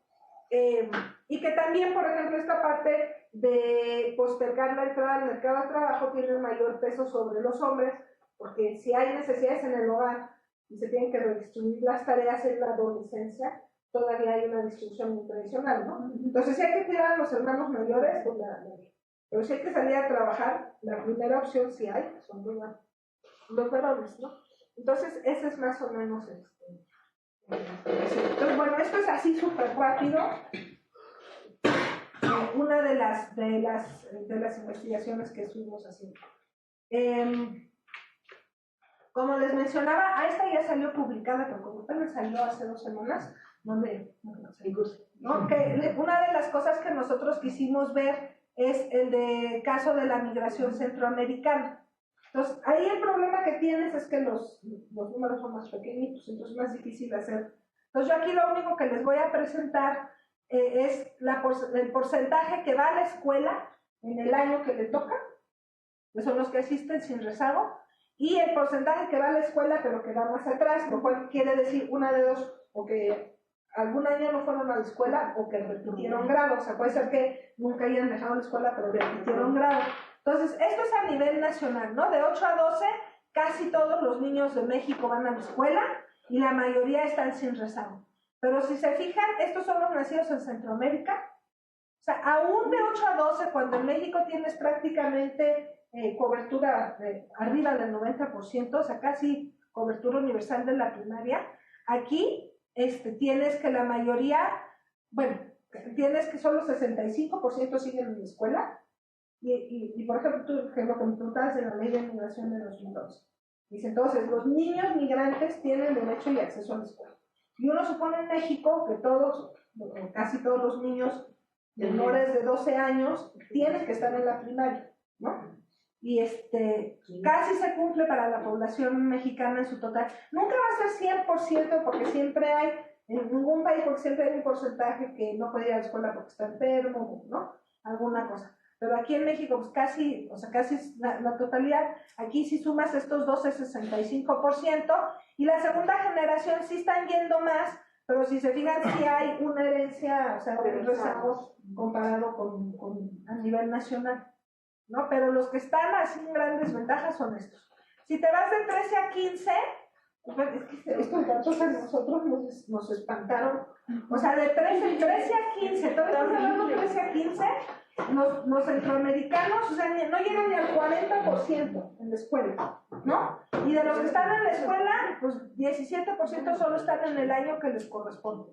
Y que también, por ejemplo, esta parte de postergar la entrada al mercado de trabajo tiene un mayor peso sobre los hombres, porque si hay necesidades en el hogar y se tienen que redistribuir las tareas en la adolescencia, todavía hay una distribución muy tradicional, ¿no? Entonces, si hay que cuidar a los hermanos mayores, pues pero si hay que salir a trabajar, la primera opción sí hay, son los varones, ¿no? Entonces, ese es más o menos entonces, bueno, esto es así súper rápido. Una de las investigaciones que estuvimos haciendo. Como les mencionaba, esta ya salió publicada, pero como apenas salió hace 2 semanas, una de las cosas que nosotros quisimos ver es el caso de la migración centroamericana. Entonces, ahí el problema que tienes es que los números son más pequeñitos, entonces es más difícil hacer. Entonces, yo aquí lo único que les voy a presentar es el porcentaje que va a la escuela en el año que le toca, que son los que asisten sin rezago, y el porcentaje que va a la escuela pero que va más atrás, lo cual quiere decir una de dos, o que algún año no fueron a la escuela o que repitieron grado. O sea, puede ser que nunca hayan dejado la escuela pero repitieron grado. Entonces, esto es a nivel nacional, ¿no? De 8 a 12, casi todos los niños de México van a la escuela y la mayoría están sin rezago. Pero si se fijan, estos son los nacidos en Centroamérica. O sea, aún de 8 a 12, cuando en México tienes prácticamente cobertura arriba del 90%, o sea, casi cobertura universal de la primaria, aquí tienes que la mayoría, bueno, tienes que solo 65% siguen en la escuela, y por ejemplo, tú, que lo que me preguntabas de la ley de migración de 2012, dice entonces, los niños migrantes tienen derecho y acceso a la escuela. Y uno supone en México que todos, casi todos los niños menores de 12 años tienen que estar en la primaria, ¿no? Y casi se cumple para la población mexicana en su total. Nunca va a ser 100% porque siempre hay, en ningún país, porque siempre hay un porcentaje que no puede ir a la escuela porque está enfermo, ¿no? Alguna cosa. Pero aquí en México, pues casi, o sea, casi la totalidad. Aquí si sumas estos dos es 65%, y la segunda generación sí están yendo más, pero si se fijan sí hay una herencia, o sea, de rezagos comparado con a nivel nacional, ¿no? Pero los que están así en gran desventaja son estos. Si te vas de 13 a 15, pues es que estos datos a nosotros nos espantaron. O sea, de 13 a 15, todavía estamos hablando de 13 a 15, los centroamericanos, o sea, no llegan ni al 40% en la escuela, ¿no? Y de los que están en la escuela, pues 17% solo están en el año que les corresponde,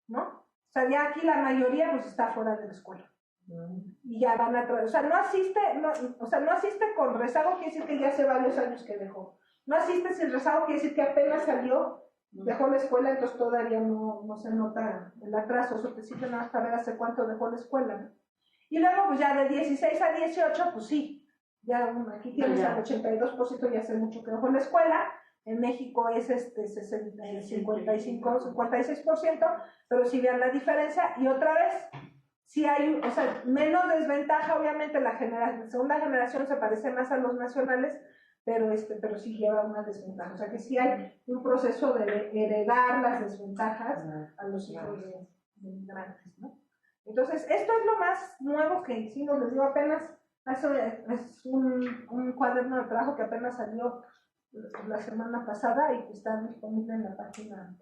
¿no? O sea, ya aquí la mayoría pues está fuera de la escuela. Y ya van a o sea, no asiste con rezago, quiere decir que ya hace varios años que dejó. No asiste sin rezago, quiere decir que apenas salió, dejó la escuela, entonces todavía no se nota el atraso. Eso te sirve nada más para ver hace cuánto dejó la escuela, ¿no? Y luego, pues ya de 16 a 18, pues sí, ya aquí tienes al 82%, ya hace mucho que dejó la escuela. En México es 56%, pero sí vean la diferencia. Y otra vez, sí hay, o sea, menos desventaja, obviamente la segunda generación se parece más a los nacionales, pero sí lleva una desventaja. O sea que sí hay un proceso de heredar las desventajas a los hijos de inmigrantes, ¿no? Entonces, esto es lo más nuevo que hicimos, les digo, apenas, es un cuaderno de trabajo que apenas salió la semana pasada y que está disponible en la página,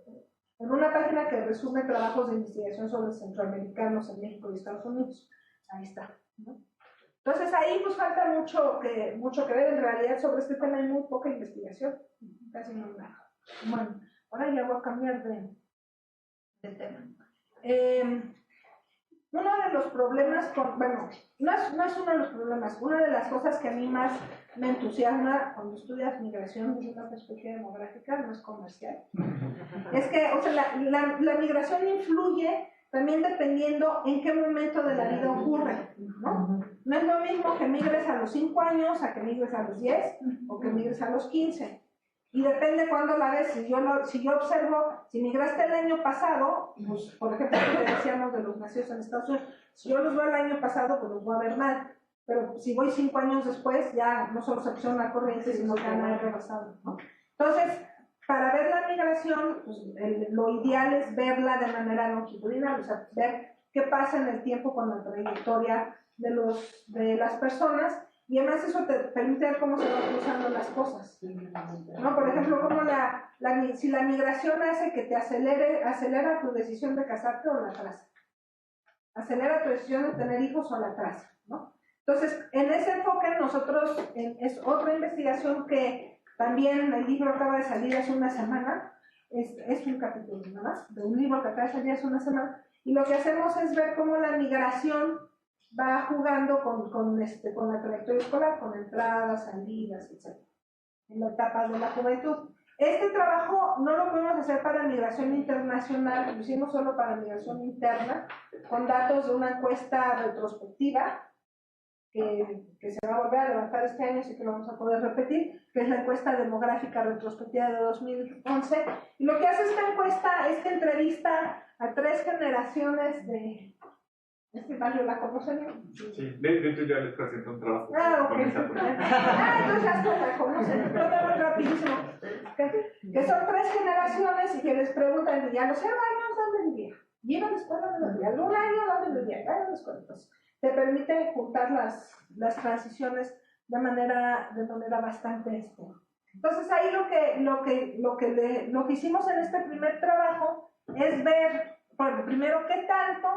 en una página que resume trabajos de investigación sobre centroamericanos en México y Estados Unidos. Ahí está, ¿no? Entonces ahí pues falta mucho que ver. En realidad sobre este tema hay muy poca investigación, casi no nada. Bueno, ahora ya voy a cambiar de tema. Uno de los problemas, no es uno de los problemas, una de las cosas que a mí más me entusiasma cuando estudias migración desde una perspectiva demográfica, no es comercial, es que, o sea, la migración influye también dependiendo en qué momento de la vida ocurre, ¿no? No es lo mismo que migres a los 5 años, a que migres a los 10, o que migres a los 15. Y depende cuándo la ves. Si yo observo, si migraste el año pasado, pues, por ejemplo, que decíamos de los nacidos en Estados Unidos, si yo los veo el año pasado, pues los voy a ver mal. Pero si voy 5 años después, ya no solo se acciona la corriente, sino que han rebasado, ¿no? Entonces, para ver la migración, pues, lo ideal es verla de manera longitudinal, o sea, ver qué pasa en el tiempo con la trayectoria de las personas, y además eso te permite ver cómo se van cruzando las cosas, ¿no? Por ejemplo, cómo si la migración hace que te acelera tu decisión de casarte o la atrasa, acelera tu decisión de tener hijos o la atrasa, ¿no? Entonces, en ese enfoque nosotros, es otra investigación que también el libro acaba de salir hace una semana, es un capítulo nada más, de un libro que acaba de salir hace una semana, y lo que hacemos es ver cómo la migración va jugando con la trayectoria escolar, con entradas, salidas, etc., en las etapas de la juventud. Este trabajo no lo podemos hacer para migración internacional, lo hicimos solo para migración interna, con datos de una encuesta retrospectiva, que se va a volver a levantar este año, así que lo vamos a poder repetir, que es la encuesta demográfica retrospectiva de 2011. Y lo que hace esta encuesta es que entrevista a 3 generaciones de... Mario, ¿la conocen? Sí, de hecho ya les presenté un trabajo. Ok. Entonces Entonces ya la conocen, pero vamos rapidísimo. Que son 3 generaciones y que les preguntan, ¿y a los 0 años dónde vivía? ¿Y iba a la escuela dónde vivía? ¿A un año dónde vivía? ¿A la escuela? Entonces, te permite juntar las transiciones de manera bastante Entonces ahí lo que hicimos en este primer trabajo es ver, bueno, primero qué tanto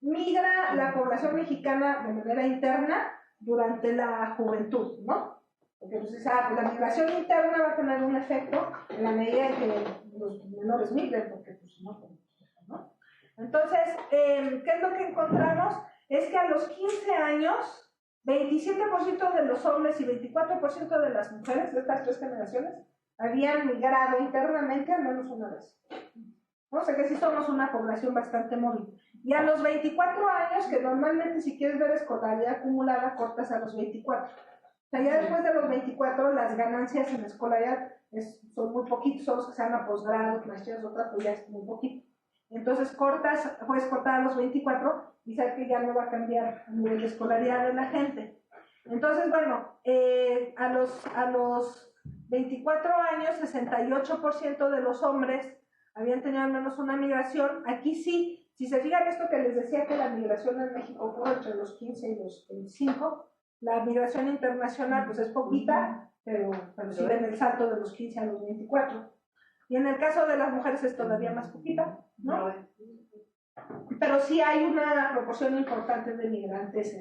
migra la población mexicana de manera interna durante la juventud, ¿no? Porque pues, la migración interna va a tener un efecto en la medida en que los menores migren, porque pues no. Entonces, ¿qué es lo que encontramos? Es que a los 15 años, 27% de los hombres y 24% de las mujeres de estas 3 generaciones habían migrado internamente al menos una vez. O sea que sí somos una población bastante móvil. Y a los 24 años, que normalmente si quieres ver escolaridad acumulada, cortas a los 24. O sea, ya después de los 24, las ganancias en la escolaridad son muy poquitos, son los que se van a posgrados, maestrías, otras, pues ya es muy poquito. Entonces puedes cortar a los 24 y sabes que ya no va a cambiar el nivel de escolaridad de la gente. Entonces, bueno, a los 24 años, 68% de los hombres habían tenido al menos una migración. Aquí sí, si se fijan esto que les decía que la migración en México ocurre entre los 15 y los 25, la migración internacional pues es poquita, pero sí ven el salto de los 15 a los 24. Y en el caso de las mujeres es todavía más poquita, ¿no? Pero sí hay una proporción importante de migrantes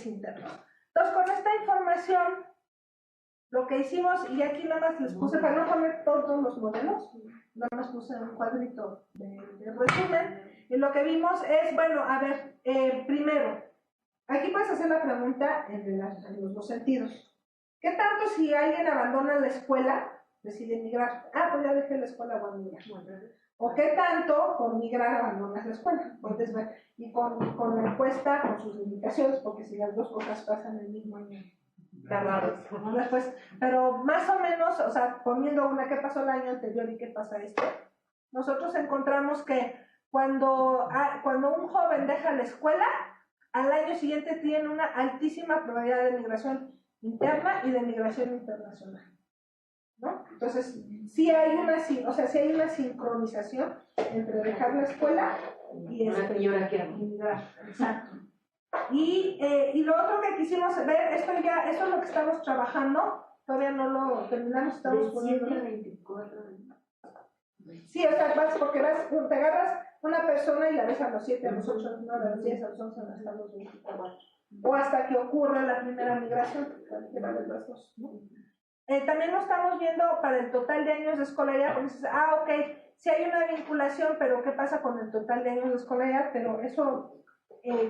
internos. Entonces, con esta información, lo que hicimos, y aquí nada más les puse, para no poner todos los modelos, nada más puse un cuadrito de resumen, y lo que vimos es, bueno, a ver, primero, aquí puedes hacer la pregunta en los 2 sentidos. ¿Qué tanto si alguien abandona la escuela, decide migrar? Pues ya dejé la escuela, voy a migrar. ¿O qué tanto por migrar abandonas la escuela? Puedes ver. Y con la encuesta, con sus limitaciones, porque si las 2 cosas pasan el mismo año, está raro. Después, pero más o menos, o sea, poniendo una qué pasó el año anterior y qué pasa nosotros encontramos que cuando un joven deja la escuela, al año siguiente tiene una altísima probabilidad de migración interna y de migración internacional, ¿no? Entonces, sí hay una sincronización entre dejar la escuela y migrar. Exacto. Y lo otro que quisimos ver, eso es lo que estamos trabajando, todavía no lo terminamos, estamos poniendo... 24. Sí, o sea, porque te agarras una persona y la ves a los 7, a los 8, a los 10, a los 11, hasta los 24. O hasta que ocurra la primera migración, cualquiera de las 2, ¿no? También lo estamos viendo para el total de años de escolaridad, porque dices, ok, sí hay una vinculación, pero ¿qué pasa con el total de años de escolaridad? Pero eso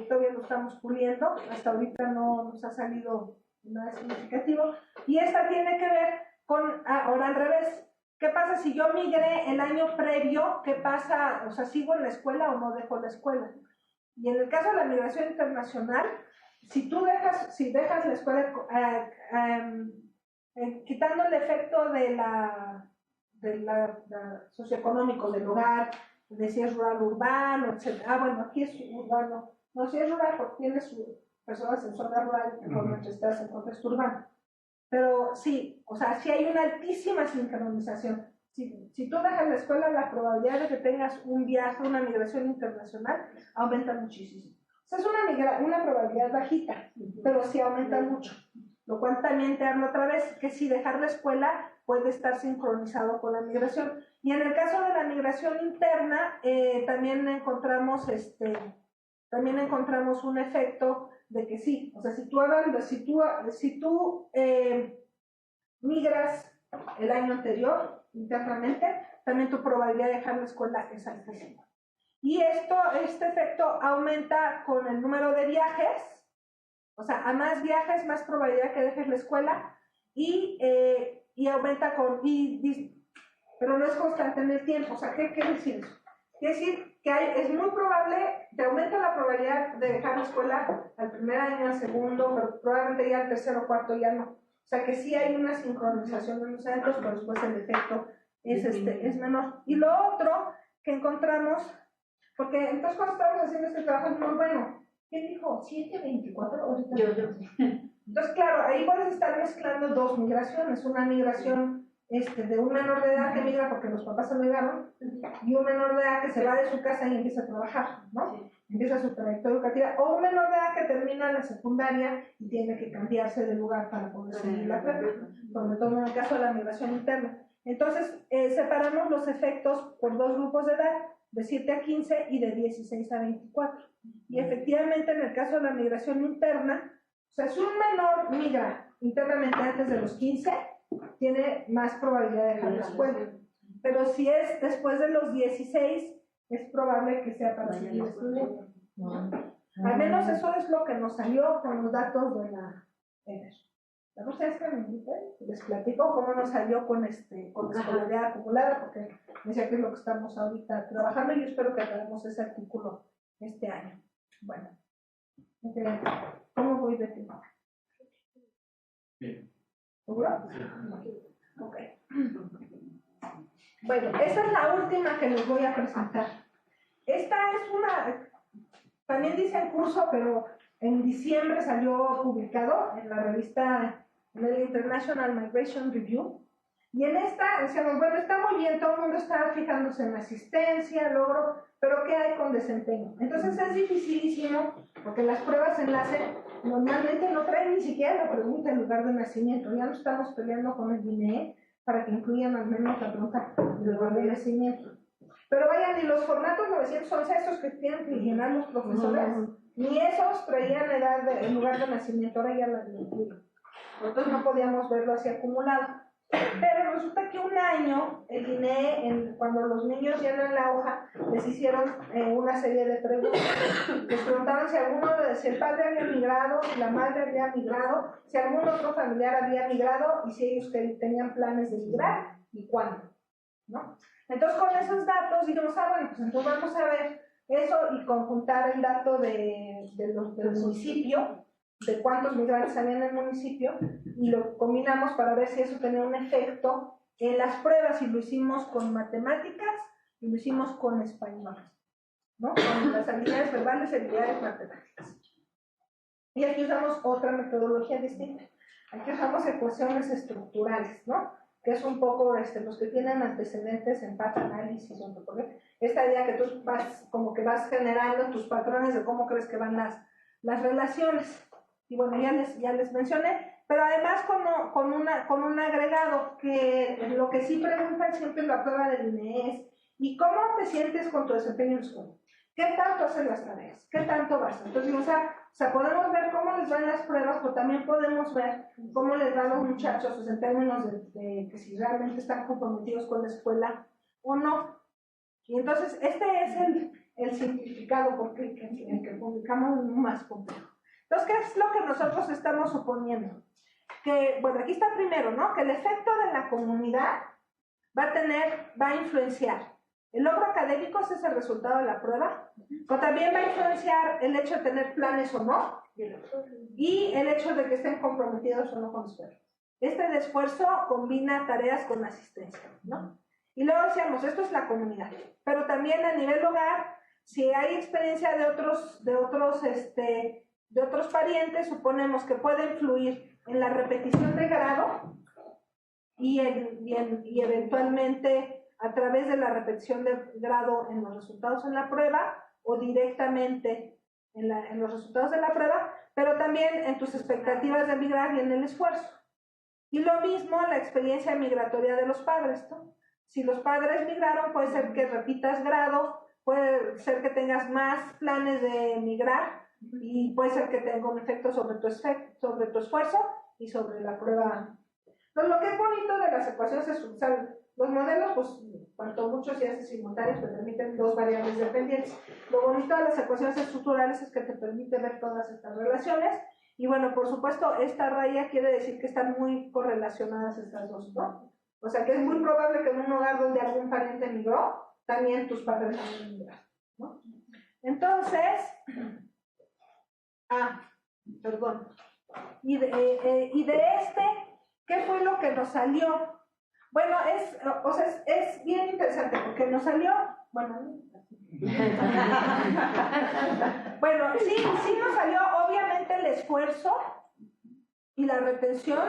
todavía lo estamos puliendo, hasta ahorita no nos ha salido nada significativo. Y esta tiene que ver con, ahora al revés, ¿qué pasa si yo migré el año previo? ¿Qué pasa? O sea, ¿sigo en la escuela o no dejo la escuela? Y en el caso de la migración internacional, si dejas la escuela, quitando el efecto de la socioeconómico del lugar, de si es rural urbano, etc. Bueno, aquí es urbano. No, si es rural porque tienes personas en zona rural, mientras estás en contexto urbano. Pero sí, o sea, sí hay una altísima sincronización si tú dejas la escuela, la probabilidad de que tengas un viaje, una migración internacional, aumenta muchísimo. O sea, es una probabilidad bajita, pero sí aumenta mucho. Lo cual también te hablo otra vez, que si dejar la escuela puede estar sincronizado con la migración. Y en el caso de la migración interna, también encontramos un efecto de que sí, o sea, si tú migras el año anterior internamente, también tu probabilidad de dejar la escuela es altísima. Y este efecto aumenta con el número de viajes, o sea, a más viajes, más probabilidad que dejes la escuela, y aumenta pero no es constante en el tiempo. O sea, ¿qué quiere decir eso? Quiere decir que es muy probable, te aumenta la probabilidad de dejar la escuela al primer año, al segundo, pero probablemente ya al tercero o cuarto ya no. O sea, que sí hay una sincronización en los eventos, pero después el efecto es menor. Y lo otro que encontramos, porque entonces cuando estábamos haciendo este trabajo es muy bueno. ¿Quién dijo? ¿724? Yo. Entonces, claro, ahí puedes estar mezclando dos migraciones. Una migración de un menor de edad que migra porque los papás se migraron, y un menor de edad que se va de su casa y empieza a trabajar, ¿no? Sí. Empieza su trayectoria educativa. O un menor de edad que termina la secundaria y tiene que cambiarse de lugar para poder seguir la prepa, sobre todo en el caso de la migración interna. Entonces, separamos los efectos por dos grupos de edad, de 7 a 15 y de 16 a 24. Y efectivamente, en el caso de la migración interna, o sea, si un menor migra internamente antes de los 15, tiene más probabilidad de dejar la escuela. Pero si es después de los 16, es probable que sea para seguir estudiando. Al menos eso es lo que nos salió con los datos de la ENER. Ustedes que les platico cómo nos salió con escolaridad acumulada, porque me decía que es lo que estamos ahorita trabajando, y yo espero que hagamos ese artículo este año. Bueno, ¿cómo voy de tiempo? Bien. ¿Seguro? Ok. Bueno, esta es la última que les voy a presentar. Esta es también dice en curso, pero en diciembre salió publicado en la revista, en el International Migration Review. Y en esta decíamos, bueno, está muy bien, todo el mundo está fijándose en asistencia, logro, pero ¿qué hay con desempeño? Entonces es dificilísimo, porque las pruebas enlace normalmente no traen ni siquiera la pregunta en lugar de nacimiento. Ya no estamos peleando con el INE para que incluyan al menos la pregunta en lugar de nacimiento. Pero vayan, ni los formatos 911, esos que tienen que llenar los profesores, ni esos traían la edad en lugar de nacimiento, ahora ya la incluyen. Entonces no podíamos verlo así acumulado. Pero resulta que un año el INE, cuando los niños llenan la hoja, les hicieron una serie de preguntas. Les preguntaron si el padre había migrado, si la madre había migrado, si algún otro familiar había migrado y si ellos tenían planes de migrar y cuándo, ¿no? Entonces con esos datos dijimos, bueno, pues entonces vamos a ver eso y conjuntar el dato del municipio, de cuántos migrantes había en el municipio, y lo combinamos para ver si eso tenía un efecto en las pruebas, y lo hicimos con matemáticas y lo hicimos con español, ¿no? Con las habilidades verbales y habilidades matemáticas. Y aquí usamos otra metodología distinta. Aquí usamos ecuaciones estructurales, ¿no? Que es un poco los que tienen antecedentes en patanalysis, esta idea que tú vas generando tus patrones de cómo crees que van las relaciones. Y bueno, ya les mencioné, pero además con un agregado que lo que sí preguntan siempre en la prueba del INE es: ¿y cómo te sientes con tu desempeño en la escuela? ¿Qué tanto hacen las tareas? ¿Qué tanto vas? Entonces, o sea, podemos ver cómo les van las pruebas, pero también podemos ver cómo les van los muchachos, pues, en términos de que si realmente están comprometidos con la escuela o no. Y entonces, este es el simplificado, porque el que publicamos es más complejo. Entonces, ¿qué es lo que nosotros estamos suponiendo? Que, bueno, aquí está primero, ¿no? Que el efecto de la comunidad va a influenciar. El logro académico, ese es el resultado de la prueba, pero también va a influenciar el hecho de tener planes o no, y el hecho de que estén comprometidos o no con la escuela. Este de esfuerzo combina tareas con asistencia, ¿no? Y luego decíamos, esto es la comunidad, pero también a nivel hogar, si hay experiencia de otros parientes, suponemos que puede influir en la repetición de grado y eventualmente a través de la repetición de grado en los resultados en la prueba o directamente en los resultados de la prueba, pero también en tus expectativas de migrar y en el esfuerzo. Y lo mismo la experiencia migratoria de los padres, ¿no? Si los padres migraron, puede ser que repitas grado, puede ser que tengas más planes de migrar y puede ser que tenga un efecto sobre tu esfuerzo y sobre la prueba. Entonces, lo que es bonito de las ecuaciones estructurales, los modelos, pues, cuanto mucho si haces simultáneos, te permiten dos variables dependientes. Lo bonito de las ecuaciones estructurales es que te permite ver todas estas relaciones. Y bueno, por supuesto, esta raya quiere decir que están muy correlacionadas estas dos, ¿no? O sea, que es muy probable que en un hogar donde algún pariente migró, también tus padres han migrado, ¿no? Entonces, perdón. Y de este, ¿qué fue lo que nos salió? Bueno, es bien interesante porque nos salió, bueno, sí nos salió obviamente el esfuerzo y la retención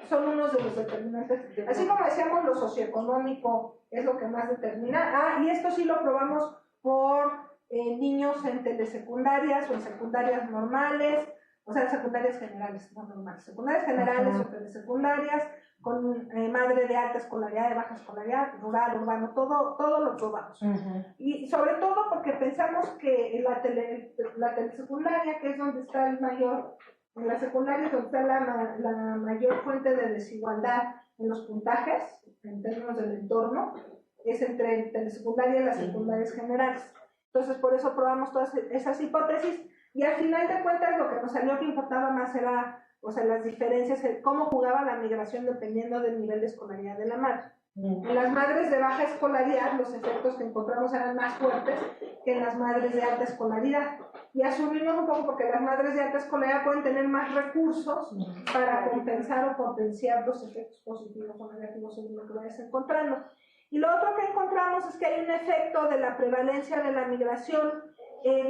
son unos de los determinantes. Así como decíamos, lo socioeconómico es lo que más determina. Y esto sí lo probamos por niños en telesecundarias o en secundarias normales, o sea, secundarias generales, no normales, secundarias generales o telesecundarias, con madre de alta escolaridad, de baja escolaridad, rural, urbano, todo lo probamos. Y sobre todo porque pensamos que la telesecundaria, que es donde está el mayor, en la secundaria es donde está la mayor fuente de desigualdad en los puntajes, en términos del entorno, es entre telesecundaria y las secundarias generales. Entonces, por eso probamos todas esas hipótesis, y al final de cuentas lo que nos salió que importaba más era, o sea, las diferencias, cómo jugaba la migración dependiendo del nivel de escolaridad de la madre. En las madres de baja escolaridad los efectos que encontramos eran más fuertes que en las madres de alta escolaridad. Y asumimos un poco porque las madres de alta escolaridad pueden tener más recursos para compensar o potenciar los efectos positivos o negativos según lo que vayas encontrando. Y lo otro que encontramos es que hay un efecto de la prevalencia de la migración,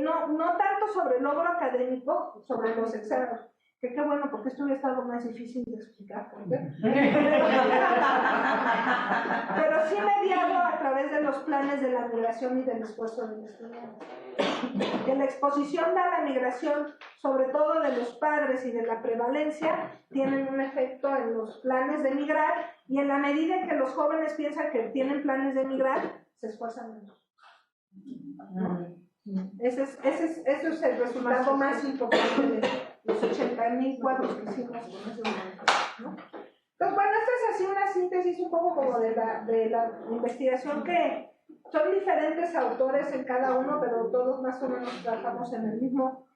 no tanto sobre el logro académico, sobre los exámenes, que qué bueno, porque esto hubiera estado más difícil de explicar, pero sí mediado a través de los planes de la migración y del esfuerzo del estudiante. Que la exposición a la migración, sobre todo de los padres y de la prevalencia, tienen un efecto en los planes de migrar, y en la medida en que los jóvenes piensan que tienen planes de migrar, se esfuerzan menos. Ese es el resultado más importante de los 80,000 cuadros que hicimos con ese momento, ¿no? Entonces, bueno, esta es así una síntesis un poco como de la investigación, que son diferentes autores en cada uno, pero todos más o menos trabajamos en el mismo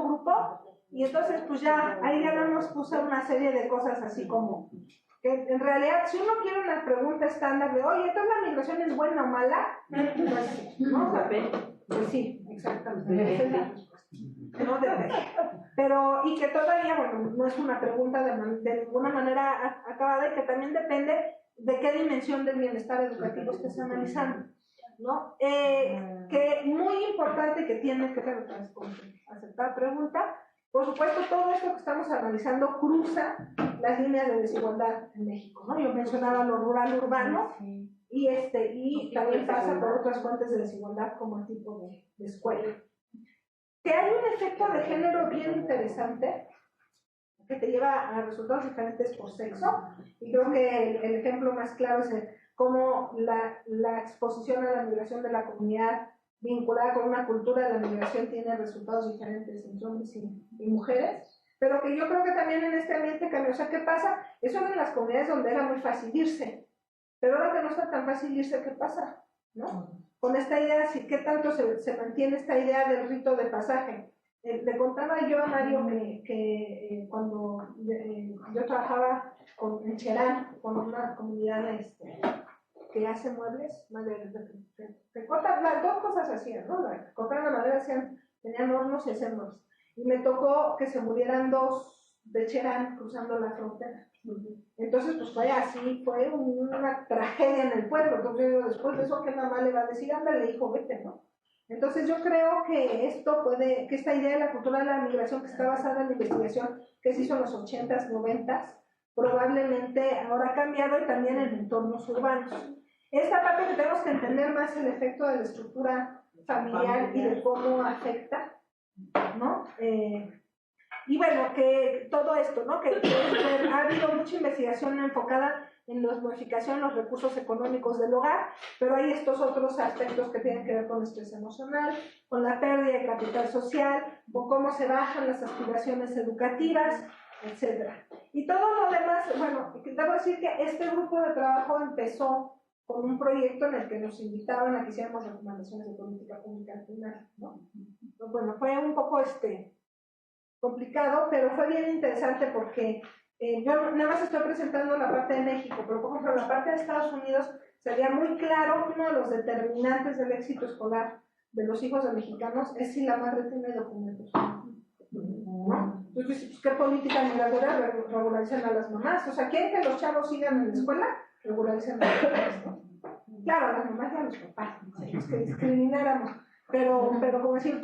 grupo. Y entonces, pues ya, ahí ya no nos puse una serie de cosas así como, que en realidad, si uno quiere una pregunta estándar de, oye, ¿entonces la migración es buena o mala? Pues, ¿no? Pues sí, exactamente. Esa es la respuesta. No depende. Pero, y que todavía, bueno, no es una pregunta de ninguna manera acabada, y que también depende de qué dimensión del bienestar educativo estés analizando, ¿no? Que muy importante, que tiene que ver con aceptar pregunta. Por supuesto, todo esto que estamos analizando cruza las líneas de desigualdad en México, ¿no? Yo mencionaba lo rural urbano, y también pasa por otras fuentes de desigualdad como el tipo de escuela. Que hay un efecto de género bien interesante que te lleva a resultados diferentes por sexo, y creo que el ejemplo más claro es cómo la exposición a la migración de la comunidad vinculada con una cultura de la migración tiene resultados diferentes entre hombres y mujeres, pero que yo creo que también en este ambiente cambia. O sea, ¿qué pasa? Eso en las comunidades donde era muy fácil irse, pero ahora que no está tan fácil irse, ¿qué pasa? ¿No? Con esta idea, ¿qué tanto se mantiene esta idea del rito de pasaje? Le contaba yo a Mario que cuando yo trabajaba en Cherán, con una comunidad que hace muebles, que cortan, las dos cosas hacían, ¿no? Cortaban la madera, tenían hornos y hacían muebles. Y me tocó que se murieran dos de Cherán cruzando la frontera. Entonces, pues fue así, fue una tragedia en el pueblo. Entonces, yo, después de eso, ¿qué mamá le va a decir? Ándale, hijo, vete, ¿no? Entonces, yo creo que que esta idea de la cultura de la migración, que está basada en la investigación que se hizo en los 80s, 90s, probablemente ahora ha cambiado y también en entornos urbanos. Esta parte que tenemos que entender más el efecto de la estructura familiar y de cómo afecta, ¿no? Y bueno, que todo esto, ¿no? Que ha habido mucha investigación enfocada en la modificación de los recursos económicos del hogar, pero hay estos otros aspectos que tienen que ver con el estrés emocional, con la pérdida de capital social, con cómo se bajan las aspiraciones educativas, etc. Y todo lo demás, bueno, debo decir que este grupo de trabajo empezó con un proyecto en el que nos invitaban a que hiciéramos recomendaciones de política pública al final, ¿no? Bueno, fue un poco complicado, pero fue bien interesante porque yo nada más estoy presentando la parte de México, pero por ejemplo la parte de Estados Unidos sería muy claro que uno de los determinantes del éxito escolar de los hijos de mexicanos es si la madre tiene documentos, ¿no? Entonces, pues, ¿qué política migratoria regularizan a las mamás? O sea, ¿quieren que los chavos sigan en la escuela? Regularicen a las mamás. Claro, a las mamás y a los papás, es que discrimináramos. Pero como decir,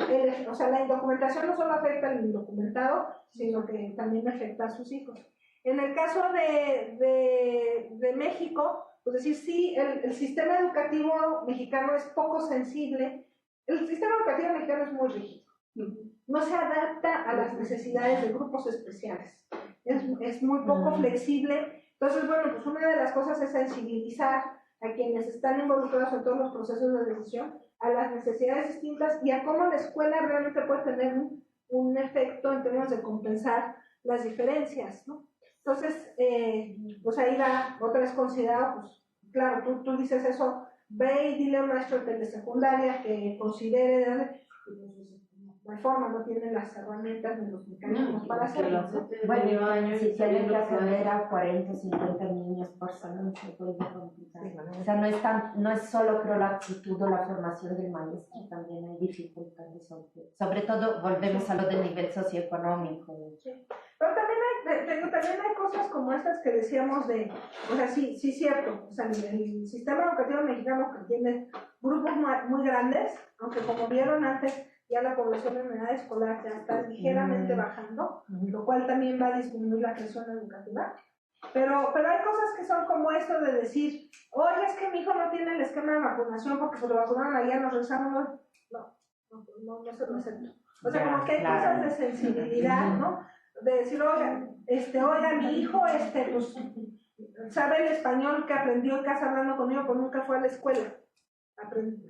o sea, la indocumentación no solo afecta al indocumentado, sino que también afecta a sus hijos. En el caso de México, pues decir, sí, el sistema educativo mexicano es poco sensible. El sistema educativo mexicano es muy rígido. No se adapta a las necesidades de grupos especiales. Es muy poco flexible. Entonces, bueno, pues una de las cosas es sensibilizar a quienes están involucrados en todos los procesos de decisión a las necesidades distintas y a cómo la escuela realmente puede tener un efecto en términos de compensar las diferencias, ¿no? Entonces, pues ahí va, otra vez considerado, pues claro, tú dices eso, ve y dile a un maestro de telesecundaria que considere, no hay forma, no tiene las herramientas ni los mecanismos para hacerlo, ¿no? Bueno, si tienen que atender a 40 o 50 niños por salón, se puede complicar. O sea, no es solo, creo, la actitud o la formación del maestro, también hay dificultades. Sobre todo, volvemos a lo del nivel socioeconómico. Sí. Pero también hay cosas como estas que decíamos de, o sea, sí, cierto, o sea, el sistema educativo mexicano que tiene grupos muy grandes, aunque como vieron antes, ya la población en edad escolar ya está ligeramente bajando, lo cual también va a disminuir la presión educativa. Pero hay cosas que son como esto de decir, oye, es que mi hijo no tiene el esquema de vacunación porque se lo vacunaron ayer, nos revisamos, no se lo acepto. O sea, como que hay cosas de sensibilidad, ¿no? De decir, oiga, mi hijo, pues, sabe el español que aprendió en casa hablando conmigo, pero nunca fue a la escuela,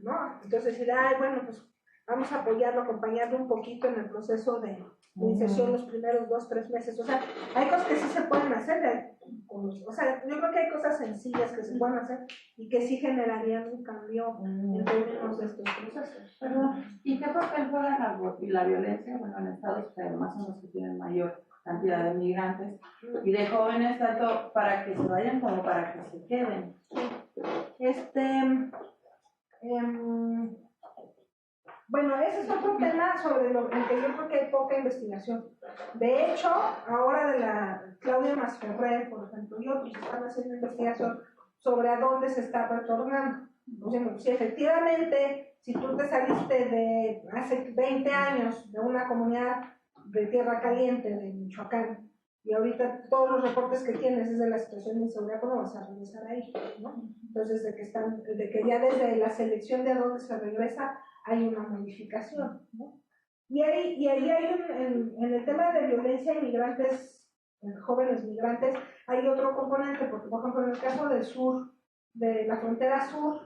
¿no? Entonces decir, bueno, pues, vamos a apoyarlo, acompañarlo un poquito en el proceso de inserción los primeros 2-3 meses. O sea, hay cosas que sí se pueden hacer. O sea, yo creo que hay cosas sencillas que se pueden hacer y que sí generarían un cambio en términos de estos procesos. ¿Y qué papel juega la violencia? Bueno, en estados que además son los que tienen mayor cantidad de migrantes y de jóvenes, tanto para que se vayan como para que se queden. Bueno, ese es otro tema sobre el que yo creo que hay poca investigación. De hecho, ahora de la Claudia Masferrer, por ejemplo, y otros están haciendo investigación sobre a dónde se está retornando. O sea, si efectivamente, si tú te saliste de hace 20 años de una comunidad de Tierra Caliente, de Michoacán, y ahorita todos los reportes que tienes es de la situación de inseguridad, ¿cómo vas a regresar ahí? ¿No? Entonces, de que ya desde la selección de a dónde se regresa, hay una modificación, ¿no? Y ahí hay en el tema de violencia de migrantes, jóvenes migrantes, hay otro componente, porque por ejemplo en el caso del sur, de la frontera sur,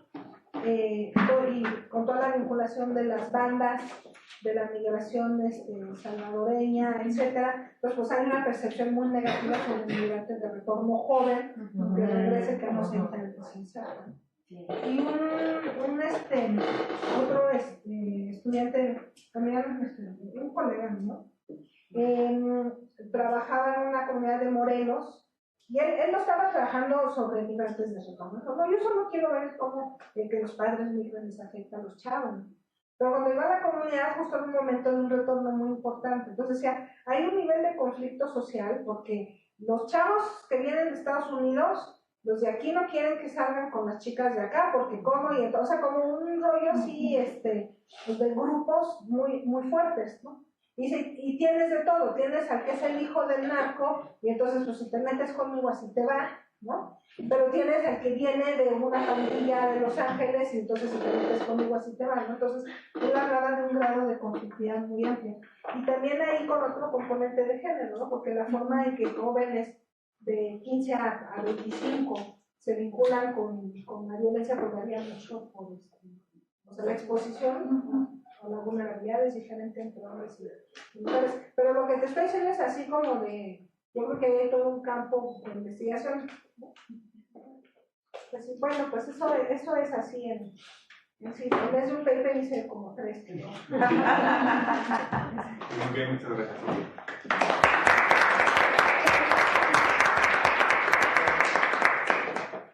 y con toda la vinculación de las bandas, de la migración salvadoreña, etcétera, pues hay una percepción muy negativa sobre el migrante de retorno joven, que regrese, que no se interesa. Y otro estudiante, también un colega mío, trabajaba en una comunidad de Morelos, y él no estaba trabajando sobre migrantes de retorno. No, yo solo quiero ver cómo que los padres migran les afecta a los chavos. Pero cuando iba a la comunidad, justo en un momento de un retorno muy importante. Entonces, hay un nivel de conflicto social, porque los chavos que vienen de Estados Unidos, los de aquí no quieren que salgan con las chicas de acá, porque como, y entonces, como un rollo así, pues de grupos muy, muy fuertes, ¿no? Y tienes de todo, tienes al que es el hijo del narco, y entonces pues si te metes conmigo así te va, ¿no? Pero tienes al que viene de una familia de Los Ángeles, y entonces si te metes conmigo así te va, ¿no? Entonces él hablaba de un grado de conflictividad muy amplio. Y también ahí con otro componente de género, ¿no? Porque la forma en que jóvenes de 15 a 25 se vinculan con la violencia, porque había mucho por o sea, la exposición a la vulnerabilidad es diferente entre hombres y mujeres. Pero lo que te estoy diciendo es así como de, yo creo que hay todo un campo de investigación, ¿no? Pues, bueno, pues eso es así en vez de un paper hice como 3. Muy bien, muchas gracias.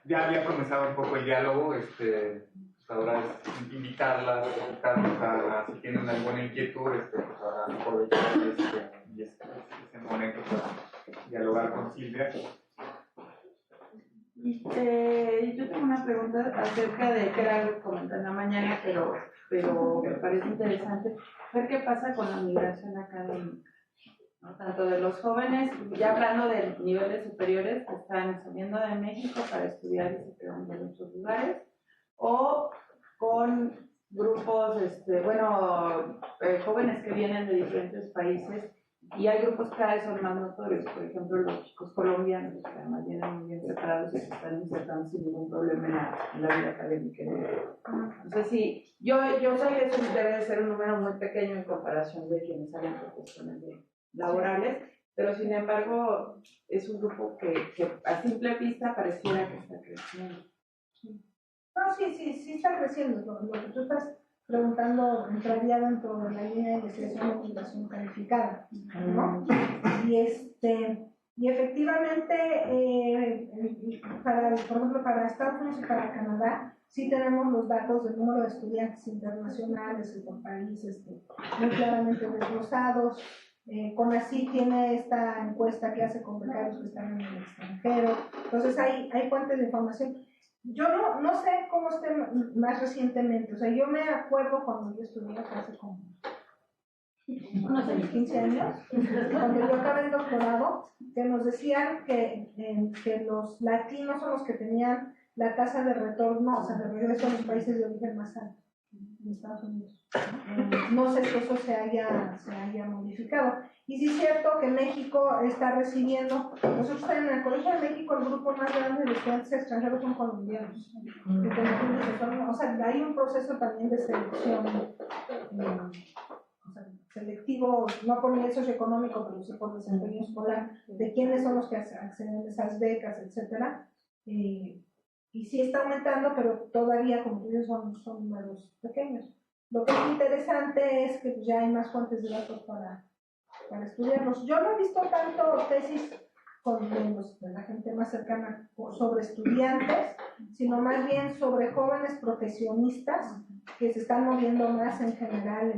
Ya había comenzado un poco el diálogo, ahora es invitarlas a si tienen alguna inquietud, pues a aprovechar ese momento para dialogar con Silvia. Yo tengo una pregunta acerca de que era algo que comenté en la mañana, pero me parece interesante ver qué pasa con la migración académica, ¿no? Tanto de los jóvenes, ya hablando de niveles superiores que están saliendo de México para estudiar y se quedan en otros lugares, o con grupos, jóvenes que vienen de diferentes países, y hay grupos que cada vez son más notorios, por ejemplo los chicos colombianos, que además vienen muy bien preparados y se están insertando sin ningún problema en la vida académica. Entonces sí, yo sé que eso debe de ser un número muy pequeño en comparación de quienes salen por cuestiones laborales, pero sin embargo es un grupo que a simple vista pareciera que está creciendo. No, sí está creciendo. Lo que tú estás preguntando entraría dentro de la línea de investigación de migración calificada, ¿no? Y efectivamente, por ejemplo, para Estados Unidos y para Canadá, sí tenemos los datos del número de estudiantes internacionales y por países muy claramente desglosados. CONACYT tiene esta encuesta que hace con becarios que están en el extranjero. Entonces hay fuentes de información. Yo no sé cómo esté más recientemente, o sea, yo me acuerdo cuando yo estudié hace como unos 15 años, cuando yo acabé el doctorado, que nos decían que los latinos son los que tenían la tasa de retorno, o sea, de regreso a los países de origen más alto en Estados Unidos. No sé si eso se haya modificado. Y sí es cierto que México está recibiendo, nosotros en el Colegio de México el grupo más grande de estudiantes extranjeros son colombianos. O sea, hay un proceso también de selección, selectivo, no por nivel socioeconómico, pero sí por desempeño escolar, de quiénes son los que acceden a esas becas, etc. Y sí está aumentando, pero todavía, como tú dices, son números pequeños. Lo que es interesante es que pues, ya hay más fuentes de datos para estudiarlos. Yo no he visto tanto tesis de la gente más cercana sobre estudiantes, sino más bien sobre jóvenes profesionistas que se están moviendo más en general,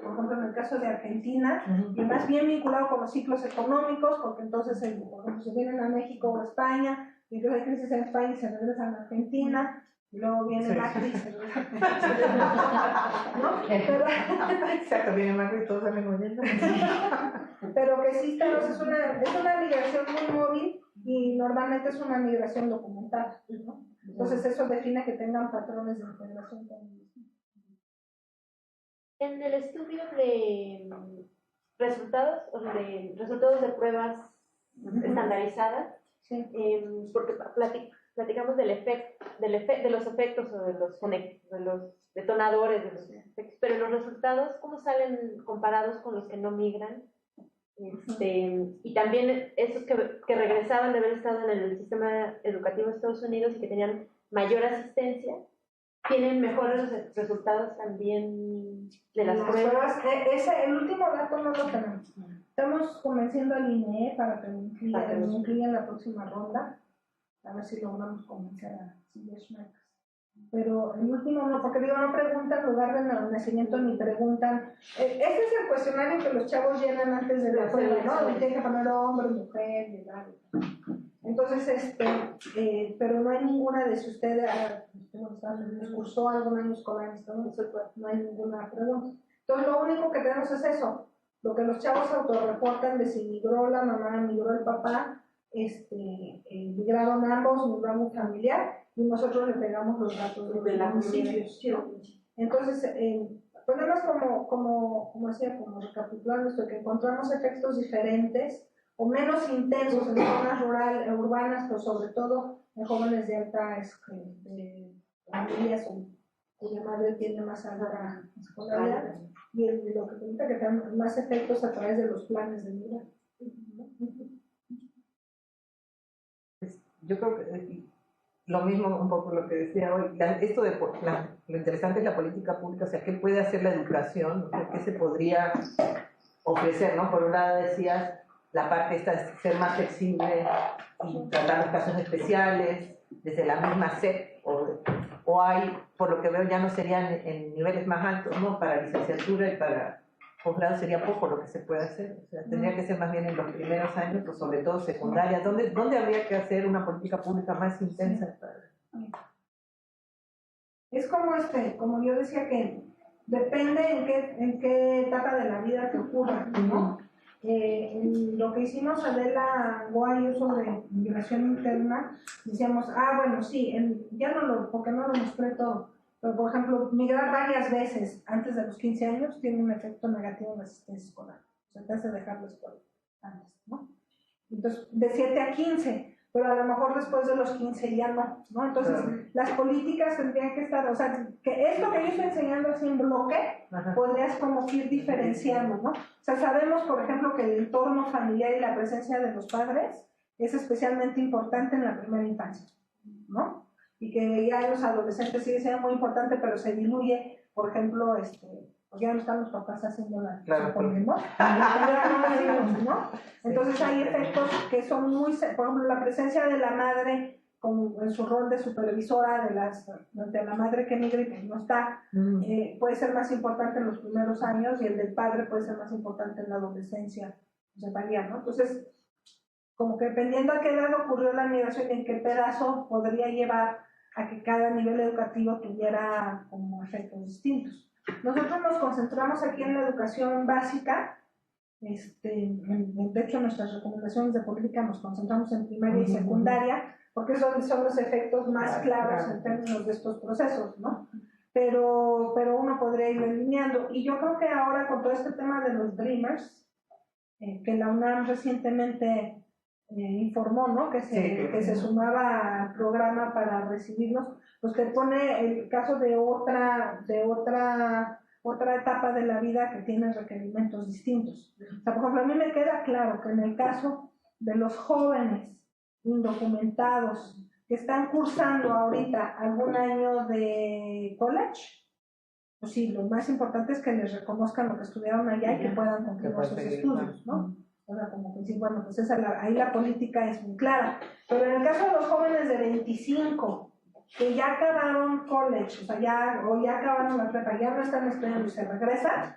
por ejemplo en el caso de Argentina, y más bien vinculado con los ciclos económicos, porque entonces por ejemplo, se vienen a México o a España, y entonces hay crisis en España y se regresan a Argentina, y luego viene Macri, ¿no? Exacto, viene Macri y todos salen huyendo. Pero que sí es una migración muy móvil y normalmente es una migración documentada, ¿no? Entonces eso define que tengan patrones de integración también. En el estudio de resultados de pruebas estandarizadas, Sí. porque platicamos de los efectos o de los detonadores de los efectos, pero los resultados, ¿cómo salen comparados con los que no migran? Y también esos que regresaban de haber estado en el sistema educativo de Estados Unidos y que tenían mayor asistencia, tienen mejores resultados también de las pruebas. El último dato no lo tenemos. Estamos convenciendo al INE para que lo incluya en la próxima ronda, a ver si logramos convencer a Silvia Schmeckers. Pero el último no, porque no preguntan lugar de nacimiento ni preguntan. Este es el cuestionario que los chavos llenan antes de la prueba, ¿no? Donde tienen que poner hombre, mujer, edad. Entonces, pero no hay ninguna de si usted cursó algún año escolar, no hay ninguna pregunta. Entonces, lo único que tenemos es eso. lo que los chavos autorreportan de si migró la mamá, migró el papá, migraron ambos, migró un familiar, y nosotros le pegamos los datos de los municipios. Entonces, pues nada más como recapitulando esto, que encontramos efectos diferentes o menos intensos en zonas urbanas, pero sobre todo en jóvenes de alta de familias cuya madre tiene más alta escolaridad, y lo que comenta que tengan más efectos a través de los planes de vida. Yo creo que lo mismo un poco lo que decía hoy, lo interesante es la política pública, o sea, ¿qué puede hacer la educación? O sea, ¿qué se podría ofrecer, ¿no? Por un lado decías, la parte esta de ser más flexible y tratar los casos especiales desde la misma SEP, o hay, por lo que veo, ya no serían en niveles más altos, ¿no? Para licenciatura y para posgrado sería poco lo que se puede hacer, o sea, tendría que ser más bien en los primeros años, pues sobre todo secundaria. ¿Dónde habría que hacer una política pública más intensa? Es como yo decía, que depende en qué etapa de la vida te ocurra, ¿no? Lo que hicimos Adela Guayo sobre migración interna, decíamos, bueno, sí, porque no lo mostré todo, pero por ejemplo, migrar varias veces antes de los 15 años tiene un efecto negativo en la asistencia escolar, o sea, te hace dejar la escuela antes, ¿no? Entonces, de 7 a 15, pero a lo mejor después de los 15 ya no, ¿no? Entonces, las políticas tendrían que estar, o sea, que esto que yo estoy enseñando así en bloque, podrías como ir diferenciando, ¿no? O sea, sabemos, por ejemplo, que el entorno familiar y la presencia de los padres es especialmente importante en la primera infancia, ¿no? Y que ya en los adolescentes sigue siendo muy importante, pero se diluye, por ejemplo, pues ya no están los papás haciendo la ¿no? Entonces hay efectos que son muy, por ejemplo, la presencia de la madre en su rol de supervisora de la madre que migra y que no está, puede ser más importante en los primeros años, y el del padre puede ser más importante en la adolescencia, o sea, varía, ¿no? Entonces, como que dependiendo a qué edad ocurrió la migración y en qué pedazo, podría llevar a que cada nivel educativo tuviera como efectos distintos. Nosotros nos concentramos aquí en la educación básica. De hecho, nuestras recomendaciones de política nos concentramos en primaria y secundaria, porque son los efectos más claros en términos de estos procesos, ¿no? Pero uno podría ir delineando. Y yo creo que ahora, con todo este tema de los Dreamers, que la UNAM recientemente informó, ¿no? que se sumaba al programa para recibirnos, pues te pone el caso de otra etapa de la vida que tiene requerimientos distintos. O sea, por ejemplo, a mí me queda claro que en el caso de los jóvenes indocumentados que están cursando ahorita algún año de college, pues sí, lo más importante es que les reconozcan lo que estudiaron allá y que puedan continuar sus estudios, ¿no? O sea, como que decir, bueno, pues ahí la política es muy clara. Pero en el caso de los jóvenes de 25, que ya acabaron college, o sea, ya acabaron la prepa, ya no están estudiando y se regresan,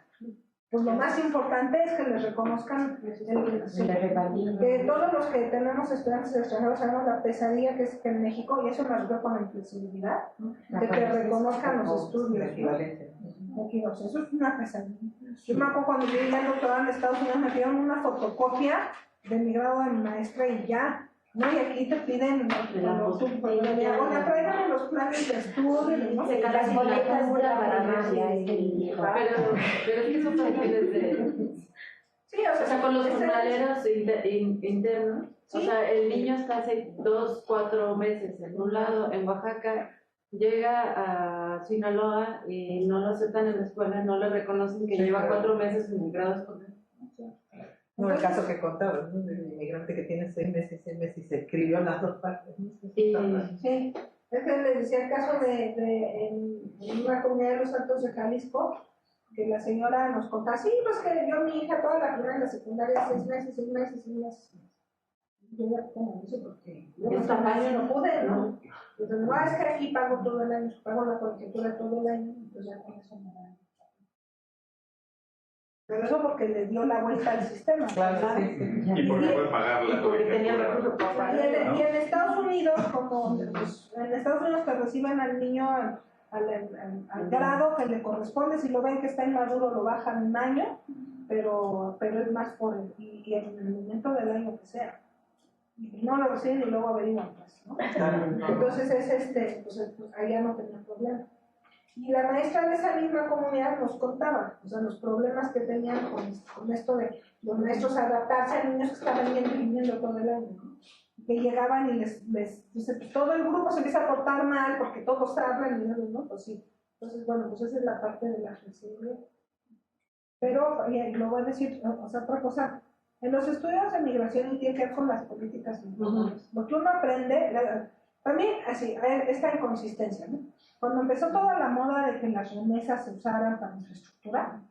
pues lo más importante es que les reconozcan que todos los que tenemos estudiantes extranjeros sabemos la pesadilla que es que en México, y eso me refiero con la inflexibilidad, de que reconozcan los estudios, ¿no? Eso es una pesadilla. Yo me acuerdo cuando yo llegué al doctorado en Estados Unidos, me pidieron una fotocopia de mi grado de maestra y ya, ¿no? Y aquí te piden oiga, tráigame los planes de estudio, ¿no? Las boletas de la barrera. Pero es que eso fue desde... Sí, o sea, con los jornaleros internos, ¿sí? O sea, el niño está hace 2-4 meses en un lado, en Oaxaca, llega a Sinaloa y no lo aceptan en la escuela, no le reconocen que lleva 4 meses en el grado escolar. No, el caso que contabas, ¿no? Del inmigrante que tiene 6 meses y se escribió en las dos partes, ¿no? Sí, es que les decía el caso en una comunidad de los Altos de Jalisco, que la señora nos contaba, sí, pues que yo, mi hija, toda la primera en la secundaria, 6 meses. Yo ya como eso porque yo este año no pude, ¿no? Entonces, no, es que aquí pago todo el año, pago la colegiatura todo el año, entonces ya con eso me da. Pero eso porque le dio la vuelta al sistema. Claro, sí. Y porque puede pagar la colegiatura. Y en Estados Unidos, como en Estados Unidos te reciben al niño al grado que le corresponde, si lo ven que está inmaduro lo bajan un año, pero es más por y en el momento del año que sea. Y no lo reciben y luego averiguan, pues, ¿no? Entonces pues allá no tenía problema. Y la maestra de esa misma comunidad nos contaba, o sea, los problemas que tenían con esto de los maestros adaptarse a niños que estaban yendo y viniendo todo el año, ¿no? Que llegaban y pues, todo el grupo se empieza a portar mal porque todos hablan y no, pues sí. Entonces, bueno, pues esa es la parte de la flexibilidad. Pero, y lo voy a decir, o sea, otra cosa, en los estudios de migración y tiene que ver con las políticas migratorias. Lo que uno aprende, también así, esta inconsistencia, ¿no? Cuando empezó toda la moda de que las remesas se usaran para infraestructura,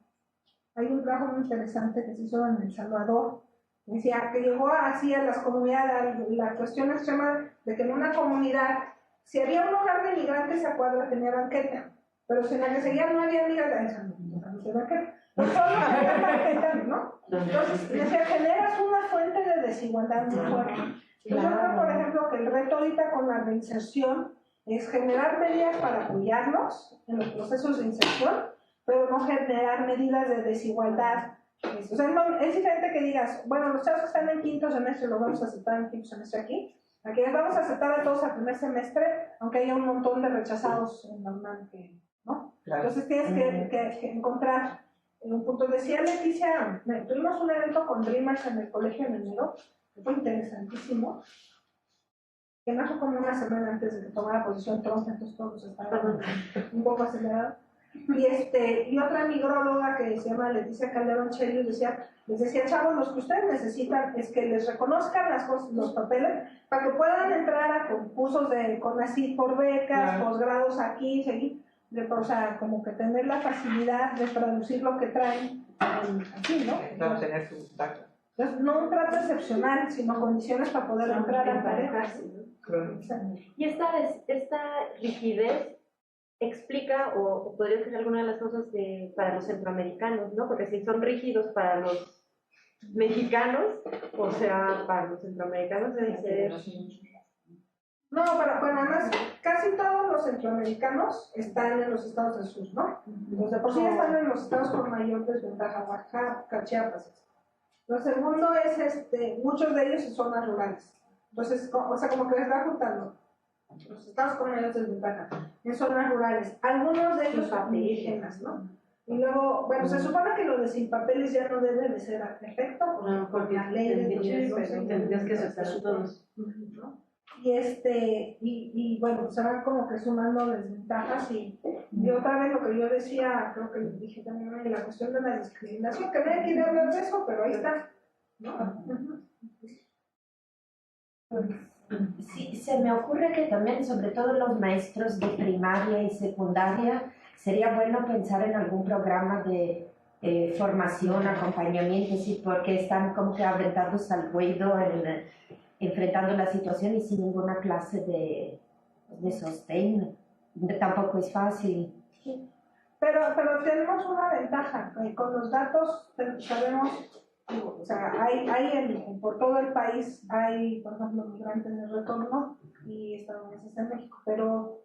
hay un trabajo muy interesante que se hizo en El Salvador, decía que llegó así a las comunidades, la cuestión extrema de que en una comunidad, si había un hogar de migrantes, esa cuadra tenía banqueta, pero si en la que seguía no había migrantes, no tenía banqueta. Pues solo había banqueta, ¿no? Entonces, decía, generas una fuente de desigualdad muy fuerte. Yo creo, por ejemplo, que el reto ahorita con la reinserción es generar medidas para apoyarnos en los procesos de inserción, pero no generar medidas de desigualdad. O sea, es diferente que digas, bueno, los chavos que están en quinto semestre los vamos a aceptar en quinto semestre aquí les vamos a aceptar a todos al primer semestre, aunque haya un montón de rechazados en la UNAM, ¿no? Claro. Entonces tienes que encontrar un punto. Decía Leticia, tuvimos un evento con Dreamers en el colegio en enero, que fue interesantísimo, que no fue como una semana antes de que tomara posición Trump, entonces todos estaban un poco acelerados. Y otra migróloga que se llama Leticia Calderón Chelio les decía, chavos, los que ustedes necesitan es que les reconozcan las cosas, los papeles para que puedan entrar a concursos de CONACYT por becas, posgrados aquí, seguir, o sea, como que tener la facilidad de traducir lo que traen aquí, ¿no? Claro, tener su trato. Entonces, no un trato excepcional, sino condiciones para poder entrar a parejas. Claro. Y esta rigidez explica o podría ser alguna de las cosas para los centroamericanos, ¿no? Porque si son rígidos para los mexicanos, o sea, para los centroamericanos debe ser... No, pero bueno, además, casi todos los centroamericanos están en los estados del sur, ¿no? Los de por sí están en los estados con mayor desventaja, Oaxaca, Chiapas. Lo segundo es, muchos de ellos en zonas rurales. Entonces, o sea, como que les va juntando. Los estados con mayor desventaja, en zonas rurales. Algunos de ellos son indígenas, ¿no? Y luego, bueno, se supone que lo de sin papeles ya no debe de ser efecto por la ley de 2012. Tendrías que aceptar a todos. ¿No? Y bueno, se van como que sumando desventajas y otra vez lo que yo decía, creo que dije también en la cuestión de la discriminación, que nadie quiere hablar de eso, pero ahí está, ¿no? Sí, se me ocurre que también, sobre todo los maestros de primaria y secundaria, sería bueno pensar en algún programa de formación, acompañamiento, sí, porque están como que aventados al ruedo, enfrentando la situación y sin ninguna clase de sostén. Tampoco es fácil. Sí. Pero tenemos una ventaja, con los datos sabemos, o sea, por todo el país hay, por ejemplo, migrantes de retorno y estadounidenses en México, pero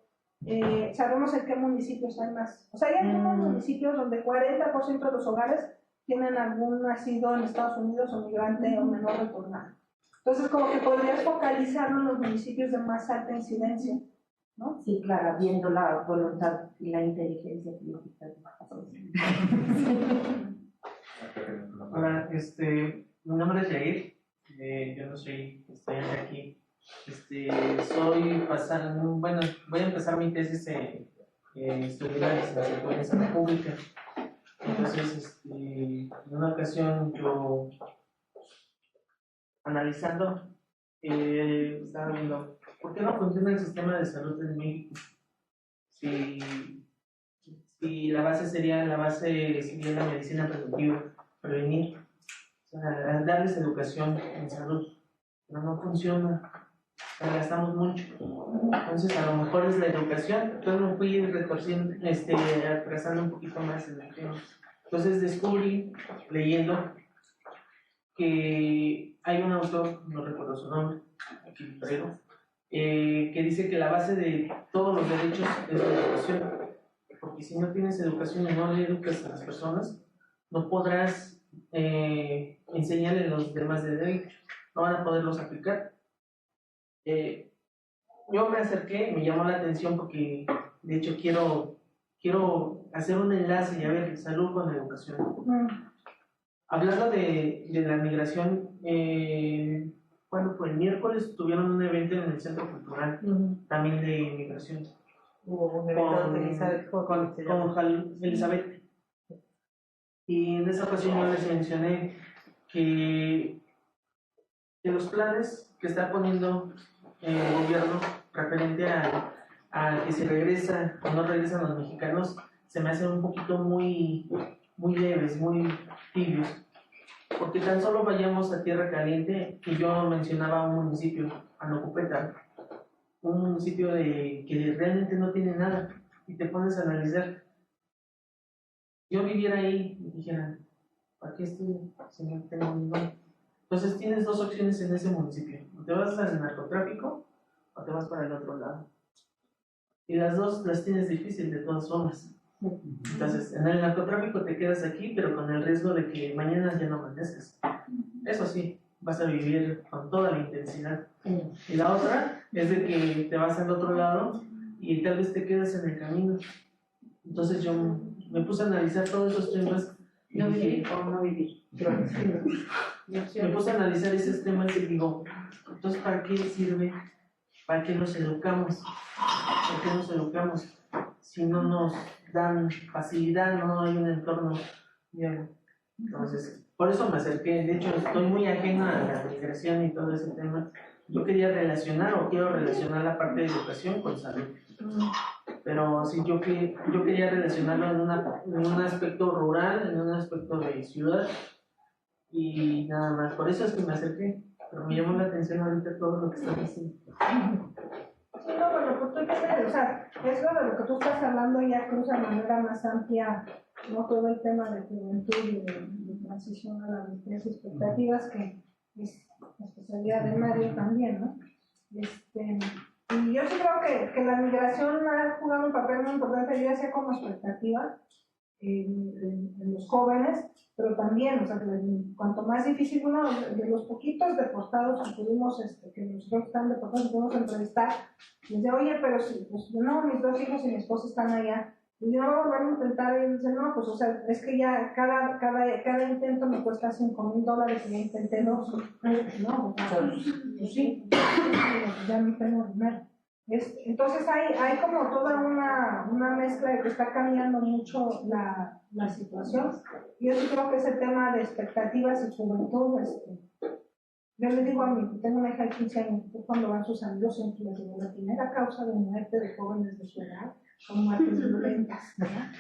sabemos en qué municipios hay más. O sea, hay algunos municipios donde 40% de los hogares tienen algún nacido en Estados Unidos o migrante o menor retornado. Entonces, como que podrías focalizarlo en los municipios de más alta incidencia, ¿no? Sí, claro, viendo la voluntad y la inteligencia política. Hola, mi nombre es Yair, yo no soy estudiante aquí. Voy a empezar mi tesis estudiando la licenciatura en salud pública. Entonces, en una ocasión yo, analizando, estaba viendo, ¿por qué no funciona el sistema de salud en México? Si la base sería la medicina preventiva, prevenir, o sea, darles educación en salud, pero no funciona, o sea, gastamos mucho. Entonces, a lo mejor es la educación. Entonces me fui retorciendo, atrasando un poquito más en el tema. Entonces descubrí, leyendo, que hay un autor, no recuerdo su nombre, aquí pero, que dice que la base de todos los derechos es la educación, porque si no tienes educación y no le educas a las personas, no podrás enseñarle los demás de derechos, no van a poderlos aplicar. Yo me acerqué, me llamó la atención porque de hecho quiero hacer un enlace y a ver, salud con la educación. Hablando de la migración, ¿cuándo fue? El miércoles tuvieron un evento en el Centro Cultural también de migración. Hubo un evento donde Elizabeth con Elizabeth. Y en esa ocasión yo les mencioné que los planes que está poniendo el gobierno referente a que si regresa o no regresan los mexicanos, se me hacen un poquito muy leves, muy tibios. Porque tan solo vayamos a Tierra Caliente, y yo mencionaba un municipio, Anocupeta, un municipio que realmente no tiene nada, y te pones a analizar. Yo viviera ahí y dijera, ¿para qué estoy si no tengo ningún? Entonces tienes dos opciones en ese municipio: o te vas al narcotráfico o te vas para el otro lado. Y las dos las tienes difícil de todas formas. Entonces, en el narcotráfico te quedas aquí, pero con el riesgo de que mañana ya no amanezcas. Eso sí, vas a vivir con toda la intensidad. Y la otra es de que te vas al otro lado y tal vez te quedas en el camino. Entonces yo me puse a analizar todos esos temas. No vivir o no vivir. Me puse a analizar esos temas y digo, entonces, ¿para qué sirve? ¿Para qué nos educamos? ¿Por qué nos educamos? Si no nos dan facilidad, no hay un entorno bien. Entonces, por eso me acerqué. De hecho, estoy muy ajena a la migración y todo ese tema. Yo quería relacionar o quiero relacionar la parte de educación con salud. Pero sí, yo quería relacionarlo en un aspecto rural, en un aspecto de ciudad y nada más. Por eso es que me acerqué. Pero me llamó la atención ahorita todo lo que están haciendo. Sí, no, bueno, pues tú dices, o sea, eso de lo que tú estás hablando ya cruza de manera más amplia, no todo el tema de juventud y de transición a las diferentes expectativas, que es la especialidad de Mario también, ¿no? Y yo sí creo que la migración ha jugado un papel muy importante, ya sea como expectativa en los jóvenes, pero también, o sea, cuanto más difícil uno, de los poquitos deportados que pudimos, que nosotros están deportados, pudimos entrevistar, les dice, oye, pero si, pues no, mis dos hijos y mi esposa están allá, y yo no voy a intentar, y dice, no, pues o sea, es que ya cada intento me cuesta $5,000 y ya intenté dos, no, pues sí, ya no tengo dinero. Entonces hay como toda una mezcla de que está cambiando mucho la situación. Yo sí creo que ese tema de expectativas y juventud, yo le digo a mí, tengo una hija de 15 años, cuando van sus amigos siempre les digo, la primera causa de muerte de jóvenes de su edad son muertes violentas, ¿verdad?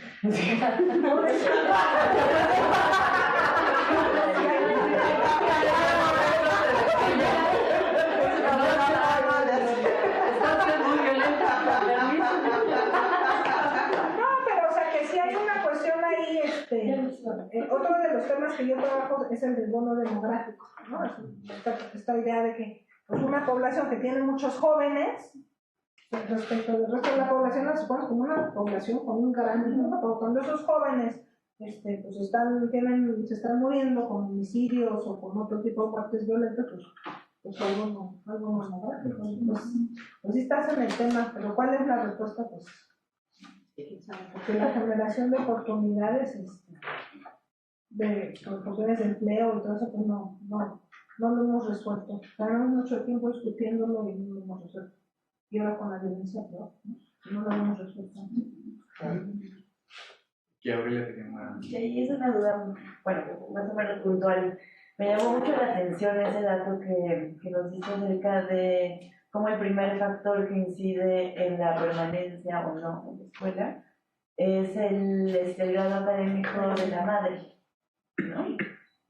Otro de los temas que yo trabajo es el del bono demográfico, ¿no? Esta idea de que pues, una población que tiene muchos jóvenes, respecto al resto de la población, la suponemos como una población con un gran número, pero cuando esos jóvenes pues se están muriendo con homicidios o con otro tipo de muertes violentas, pues algo demográfico. Pues sí estás en el tema, pero ¿cuál es la respuesta? Pues porque la generación de oportunidades de empleo y todo eso, pues no lo hemos resuelto. Tenemos mucho tiempo discutiéndolo y no lo hemos resuelto. Y ahora con la violencia, no lo hemos resuelto. Y Aurelia tenía una... Sí, es una duda, bueno, más o menos puntual. Me llamó mucho la atención ese dato que nos dice acerca de cómo el primer factor que incide en la permanencia o no en la escuela es el grado académico de la madre, ¿no?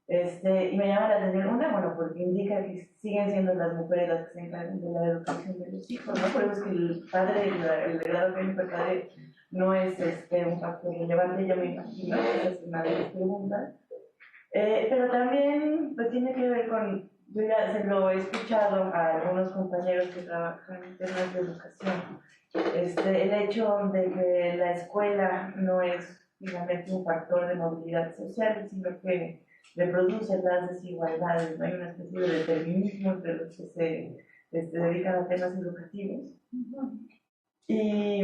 Y me llama la atención bueno, porque indica que siguen siendo las mujeres las que se encargan de la educación de los hijos, ¿no? Por eso es que el padre, el grado académico del padre no es un factor relevante, yo me imagino, esa es una de las preguntas. Pero también pues tiene que ver con, yo ya se lo he escuchado a algunos compañeros que trabajan en temas de educación, el hecho de que la escuela no es finalmente un factor de movilidad social, sino que reproduce las desigualdades, ¿no? Hay una especie de determinismo entre los que se dedican a temas educativos. Y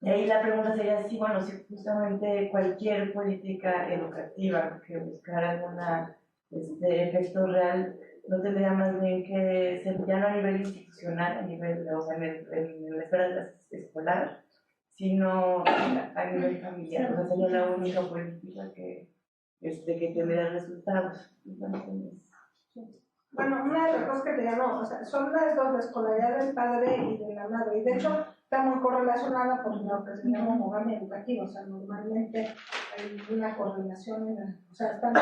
ahí la pregunta sería si, bueno, si justamente cualquier política educativa que buscara algún efecto real no tendría más bien que ser ya no a nivel institucional, a nivel, o sea, en la esfera escolar, sino a nivel familiar. O sea, sería la única política que tendría resultados. Entonces, bueno, una de las cosas que te llamo, o sea, son las dos, la escolaridad del padre y de la madre, y de hecho está muy correlacionada con lo que se llama homogamia educativa, o sea, normalmente hay una correlación, o sea, están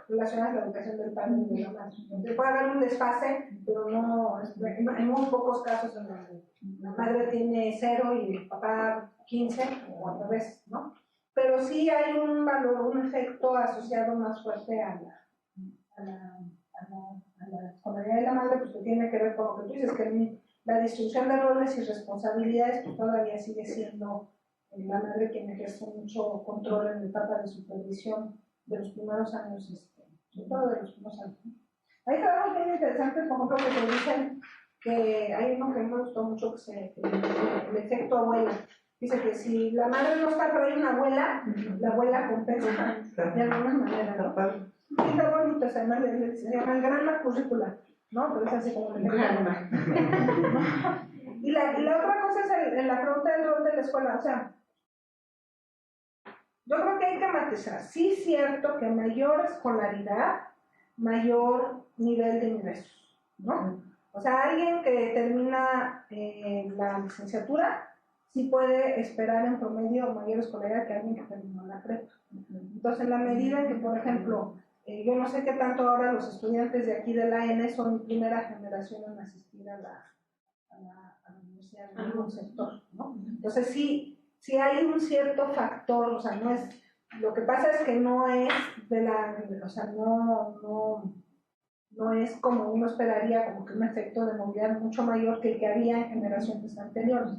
relacionadas la educación del padre y de la madre. Entonces, puede haber un desfase, pero no, hay muy pocos casos en los que la madre tiene 0 y el papá 15, o al revés, ¿no? Pero sí hay un valor, un efecto asociado más fuerte a la escolaridad de la madre, pues que tiene que ver con lo que tú dices, que la distribución de roles y responsabilidades pues, todavía sigue siendo la madre quien ejerce mucho control en la etapa de supervisión de los primeros años, sobre todo de los primeros años. Hay trabajos bien interesantes, como que te dicen que hay uno que me gustó mucho, que es el efecto abuela. Dice que si la madre no está, pero hay una abuela, la abuela compensa de alguna manera, ¿no? Y está bonito, se llama el granma curricular, ¿no? Pero es así como el granma. Y la otra cosa es la pregunta del rol de la escuela, o sea, yo creo que hay que matizar. Sí es cierto que mayor escolaridad, mayor nivel de ingresos, ¿no? O sea, alguien que termina la licenciatura sí puede esperar en promedio mayor escolaridad que alguien que terminó la prepa. Entonces, en la medida en que, por ejemplo, yo no sé qué tanto ahora los estudiantes de aquí de la AN son primera generación en asistir a la universidad en algún sector, ¿no? Entonces, sí hay un cierto factor, o sea, no es, lo que pasa es que no es o sea, no es como uno esperaría, como que un efecto de movilidad mucho mayor que el que había en generaciones anteriores.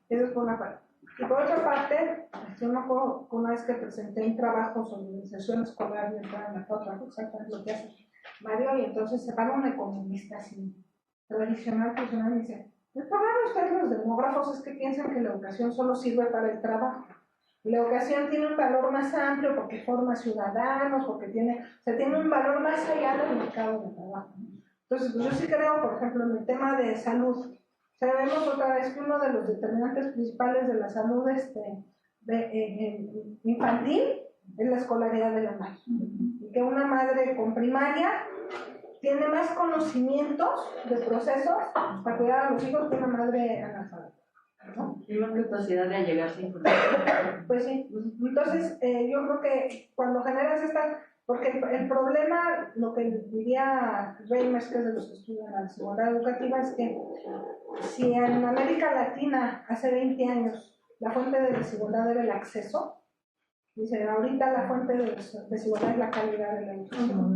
Eso es por una parte. Y por otra parte, yo me acuerdo que una vez que presenté un trabajo sobre inserción escolar y entrar en la otra, exactamente lo que hace Mario, y entonces se para un economista así, tradicional, y dice, el problema de ustedes los demógrafos es que piensan que la educación solo sirve para el trabajo. Y la educación tiene un valor más amplio porque forma ciudadanos, porque tiene un valor más allá del mercado de trabajo. Entonces, pues yo sí creo, por ejemplo, en el tema de salud, sabemos otra vez que uno de los determinantes principales de la salud infantil es la escolaridad de la madre. Y que una madre con primaria tiene más conocimientos de procesos para cuidar a los hijos que una madre analfabeta, ¿no? Y una capacidad de allegarse a información. Pues sí, entonces yo creo que cuando generas porque el problema, lo que diría Reimers, que es de los que estudian la desigualdad educativa, es que si en América Latina hace 20 años la fuente de desigualdad era el acceso, dice, ahorita la fuente de desigualdad es la calidad de la educación.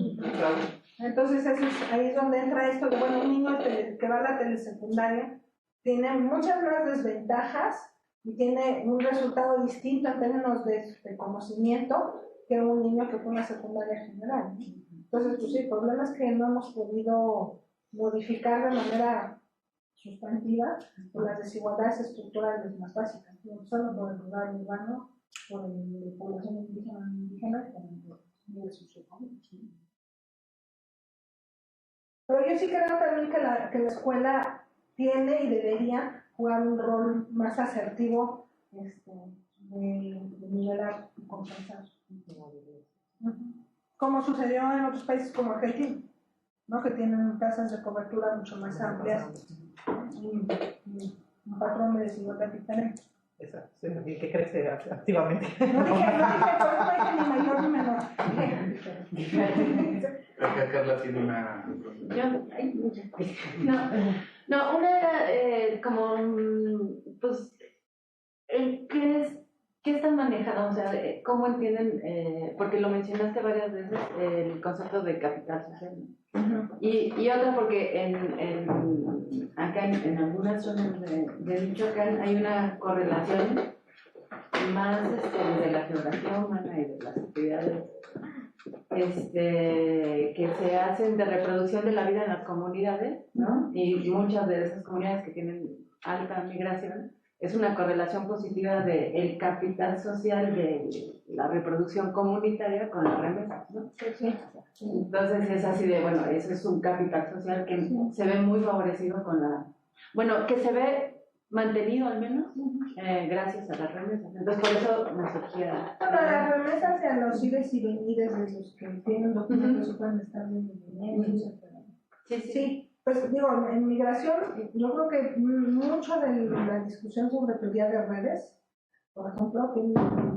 Entonces ahí es donde entra esto de, bueno, un niño que va a la telesecundaria tiene muchas más desventajas y tiene un resultado distinto en términos de conocimiento que un niño que fue una secundaria general. Entonces, pues sí, el problema es que no hemos podido modificar de manera sustantiva las desigualdades estructurales más básicas, no solo por el rural urbano, por la población indígena, y el socioeconómico. Pero yo sí creo también que la escuela tiene y debería jugar un rol más asertivo de nivelar y compensar. Como sucedió en otros países como Argentina, ¿no? Que tienen tasas de cobertura mucho más amplias y un patrón de desigualdad diferente. Exacto, sí, y que crece activamente. No dije ni mayor ni menor. Creo que Carla tiene una... No, una era como, pues, ¿qué están manejando? O sea, ¿cómo entienden? Porque lo mencionaste varias veces, el concepto de capital social. Y otra porque acá en algunas zonas de Michoacán hay una correlación más de la geografía humana y de las actividades que se hacen de reproducción de la vida en las comunidades, ¿no? Y muchas de esas comunidades que tienen alta migración, es una correlación positiva del capital social de la reproducción comunitaria con las remesas, ¿no? Entonces es así de, bueno, ese es un capital social que se ve muy favorecido con la... Bueno, que se ve mantenido al menos gracias a las remesas. Entonces por eso me surgía... Bueno, las remesas y a los ires y venires de los que tienen documentos y pueden estar viendo dinero, etc. Sí, pues digo, en migración, yo creo que mucho de la discusión sobre teoría de redes, por ejemplo, que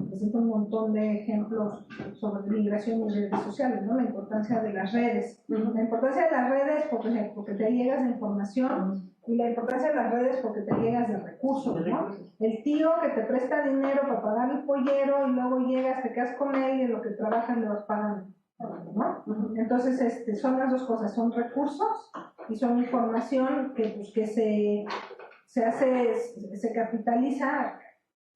presenta un montón de ejemplos sobre migración y redes sociales, ¿no? La importancia de las redes. La importancia de las redes porque te llegas de información, y la importancia de las redes porque te llegas de recursos, ¿no? El tío que te presta dinero para pagar el pollero y luego llegas, te quedas con él y en lo que trabajan le vas pagando, ¿no? Entonces son las dos cosas, son recursos y son información que, pues, que se capitaliza.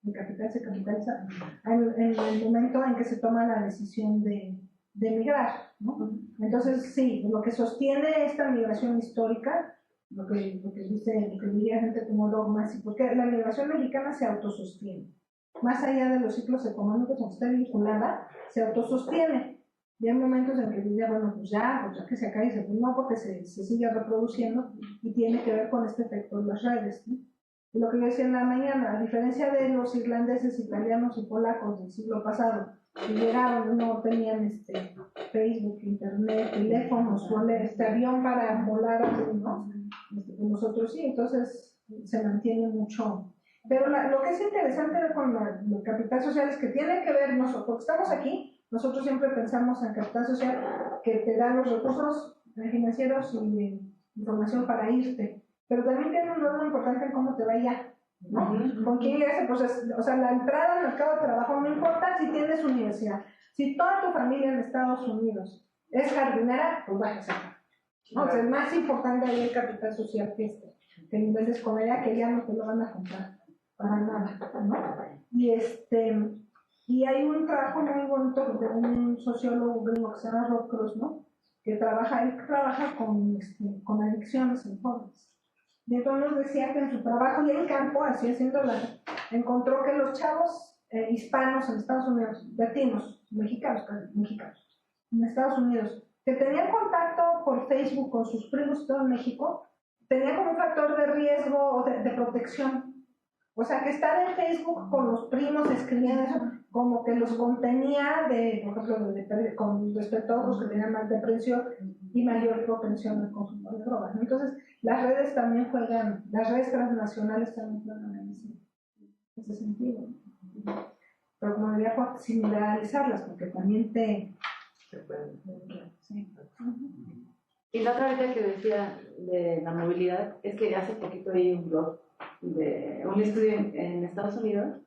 El capital se capitaliza en el momento en que se toma la decisión de migrar, ¿no? Entonces, sí, lo que sostiene esta migración histórica, lo que diría gente como dogmas, porque la migración mexicana se autosostiene. Más allá de los ciclos económicos en que está vinculada, se autosostiene. Y hay momentos en que diría, bueno, pues ya que se acabe, pues no, porque se sigue reproduciendo y tiene que ver con este efecto de las redes, ¿no? Y lo que yo decía en la mañana, a diferencia de los irlandeses, italianos y polacos del siglo pasado, que llegaron, no tenían Facebook, internet, teléfonos, o avión para volar, ¿no? Nosotros sí, entonces se mantiene mucho. Pero lo que es interesante con el capital social es que tiene que ver, nosotros, porque estamos aquí, nosotros siempre pensamos en capital social que te da los recursos financieros y información para irte. Pero también tiene un rol muy importante en cómo te va allá, ¿no? Con quién llegas, pues, o sea, la entrada al mercado de trabajo no importa si tienes universidad. Si toda tu familia en Estados Unidos es jardinera, pues vayas acá. ¿No? O sea, es más importante ahí el capital social que en vez de escolar, que ya no te lo van a comprar para nada, ¿no? Y hay un trabajo muy bonito de un sociólogo gringo que se llama Rob Cruz, ¿no? Que trabaja con adicciones en jóvenes. Y entonces nos decía que en su trabajo y en campo, así haciéndola, encontró que los chavos hispanos en Estados Unidos, latinos, mexicanos, en Estados Unidos, que tenían contacto por Facebook con sus primos todo en México, tenían como un factor de riesgo o de protección. O sea, que estar en Facebook con los primos escribiendo eso, como que los contenía, por ejemplo, con respecto a otros que tenían más depresión y mayor propensión al consumo de drogas, ¿no? Entonces, las redes también juegan, las redes transnacionales también juegan en ese sentido. Pero como diría, similarizarlas, porque también sí. Y la otra vez que decía de la movilidad es que hace poquito vi un blog de un estudio en Estados Unidos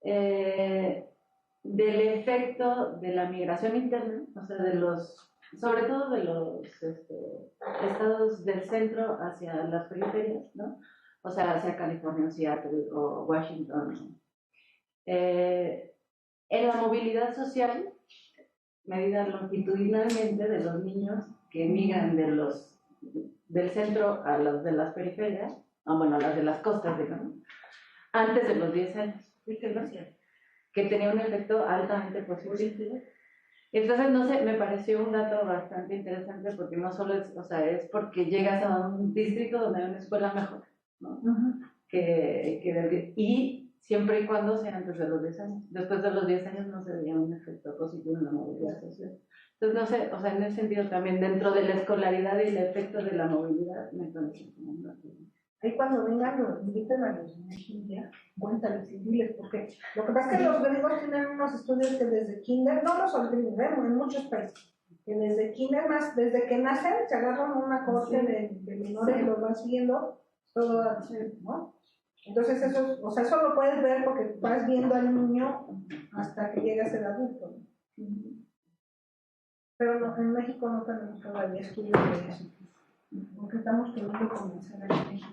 del efecto de la migración interna, o sea, sobre todo de los estados del centro hacia las periferias, ¿no? O sea, hacia California, o Seattle o Washington, ¿no? En la movilidad social, medida longitudinalmente de los niños que migran del centro a los de las periferias, bueno, a las de las costas, digamos, antes de los 10 años, que tenía un efecto altamente positivo. Entonces, no sé, me pareció un dato bastante interesante porque no solo es, o sea, es porque llegas a un distrito donde hay una escuela mejor, ¿no? Y siempre y cuando sea antes de los 10 años. Después de los 10 años no se veía un efecto positivo en la movilidad social. Entonces, no sé, o sea, en ese sentido también, dentro de la escolaridad y el efecto de la movilidad, me parece como un dato. Ahí cuando vengan, los inviten a los niños, cuéntales y diles, porque lo que pasa es que los gringos tienen unos estudios que desde kinder, no los gringos, en muchos países, que desde kinder, desde que nacen, se agarran una corte de menores y los van siguiendo todo, ¿no? Entonces eso lo puedes ver porque vas viendo al niño hasta que llega a ser adulto, ¿no? Pero no, en México no tenemos todavía estudios de eso, porque estamos queriendo comenzar en México.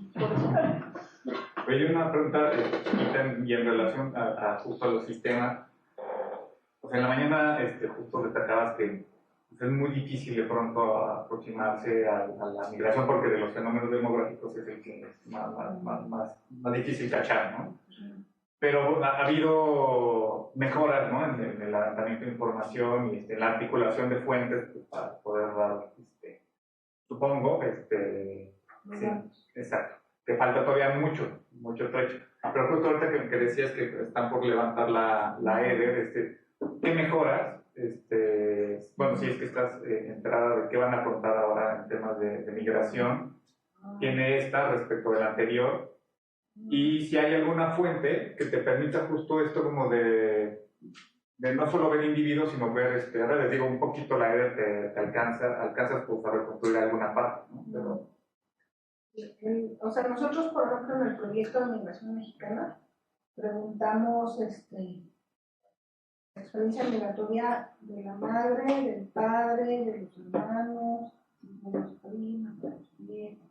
Oye, una pregunta y en relación a justo a los sistemas. pues en la mañana justo destacabas que pues, es muy difícil de pronto aproximarse a la migración porque de los fenómenos demográficos es el que es más difícil cachar, ¿no? Pero ha habido mejoras, ¿no? En el levantamiento de información y en la articulación de fuentes pues, para poder dar, supongo, sí, exacto, que falta todavía mucho trecho. Pero justo ahorita que decías que están por levantar la EDER, ¿qué mejoras? Bueno, si es que estás enterada de qué van a aportar ahora en temas de migración, tiene esta respecto de la anterior, y si hay alguna fuente que te permita justo esto como de no solo ver individuos, sino ver, ahora les digo, un poquito la EDER te alcanzas pues, a reconstruir alguna parte, ¿no? Pero, o sea, nosotros, por ejemplo, en el proyecto de migración mexicana, preguntamos la experiencia migratoria de la madre, del padre, de los hermanos, de los primos, de los nietos,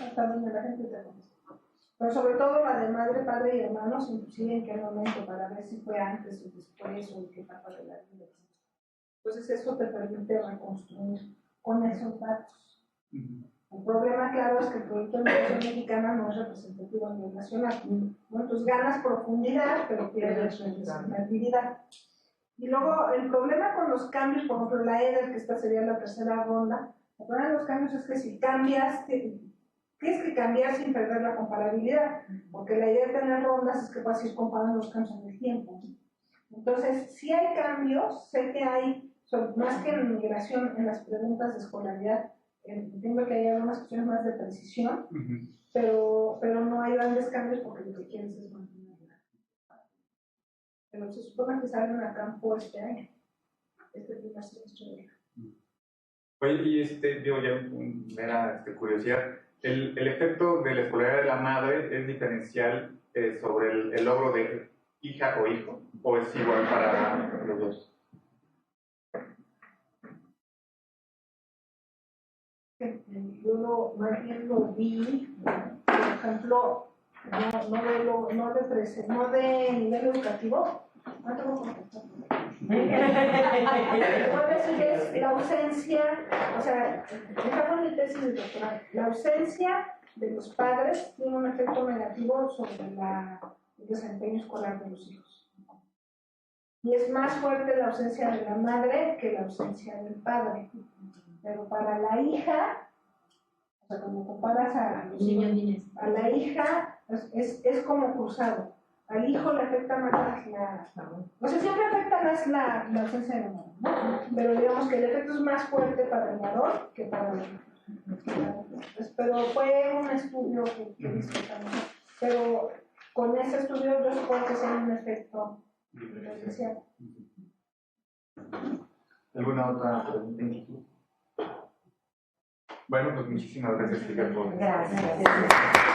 hasta donde la gente te contesta. Pero sobre todo la de madre, padre y hermanos, inclusive en qué momento, para ver si fue antes o después o en qué etapa de la vida. Entonces eso te permite reconstruir con esos datos. El problema, claro, es que el proyecto de migración mexicana no es representativo a nivel nacional. Entonces ganas profundidad, pero pierdes representatividad. Y luego el problema con los cambios, por ejemplo la EDER, que esta sería la tercera ronda, el problema de los cambios es que si cambias, tienes que cambiar sin perder la comparabilidad, porque la idea de tener rondas es que puedas ir comparando los cambios en el tiempo. Entonces, si hay cambios, sé que hay, más que en migración, en las preguntas de escolaridad, entiendo que hay algunas cuestiones más de precisión, pero no hay grandes cambios porque lo que quieres es mantenerla. Pero se supone que salen a campo este año, primer semestre de año. Oye, y digo ya mera curiosidad, ¿el efecto de la escolaridad de la madre es diferencial sobre el logro de hija o hijo? ¿O es igual para los dos? Yo más bien lo vi, por ejemplo, no de nivel educativo. No tengo que contestar. Puedo decir es la ausencia, o sea, esta fue mi tesis de doctorado. La ausencia de los padres tiene un efecto negativo sobre el desempeño escolar de los hijos. Y es más fuerte la ausencia de la madre que la ausencia del padre. Pero para la hija, o sea, cuando comparas a los hijos, a la hija es como cruzado. Al hijo le afecta más o sea, siempre afecta más la ausencia de la madre, ¿no? Pero digamos que el efecto es más fuerte para el varón que para la hija. Pero fue un estudio que disfrutamos. Pero con ese estudio yo supongo que sea un efecto diferencial. ¿Alguna otra pregunta? Bueno, pues muchísimas gracias, Silvia, por... Gracias.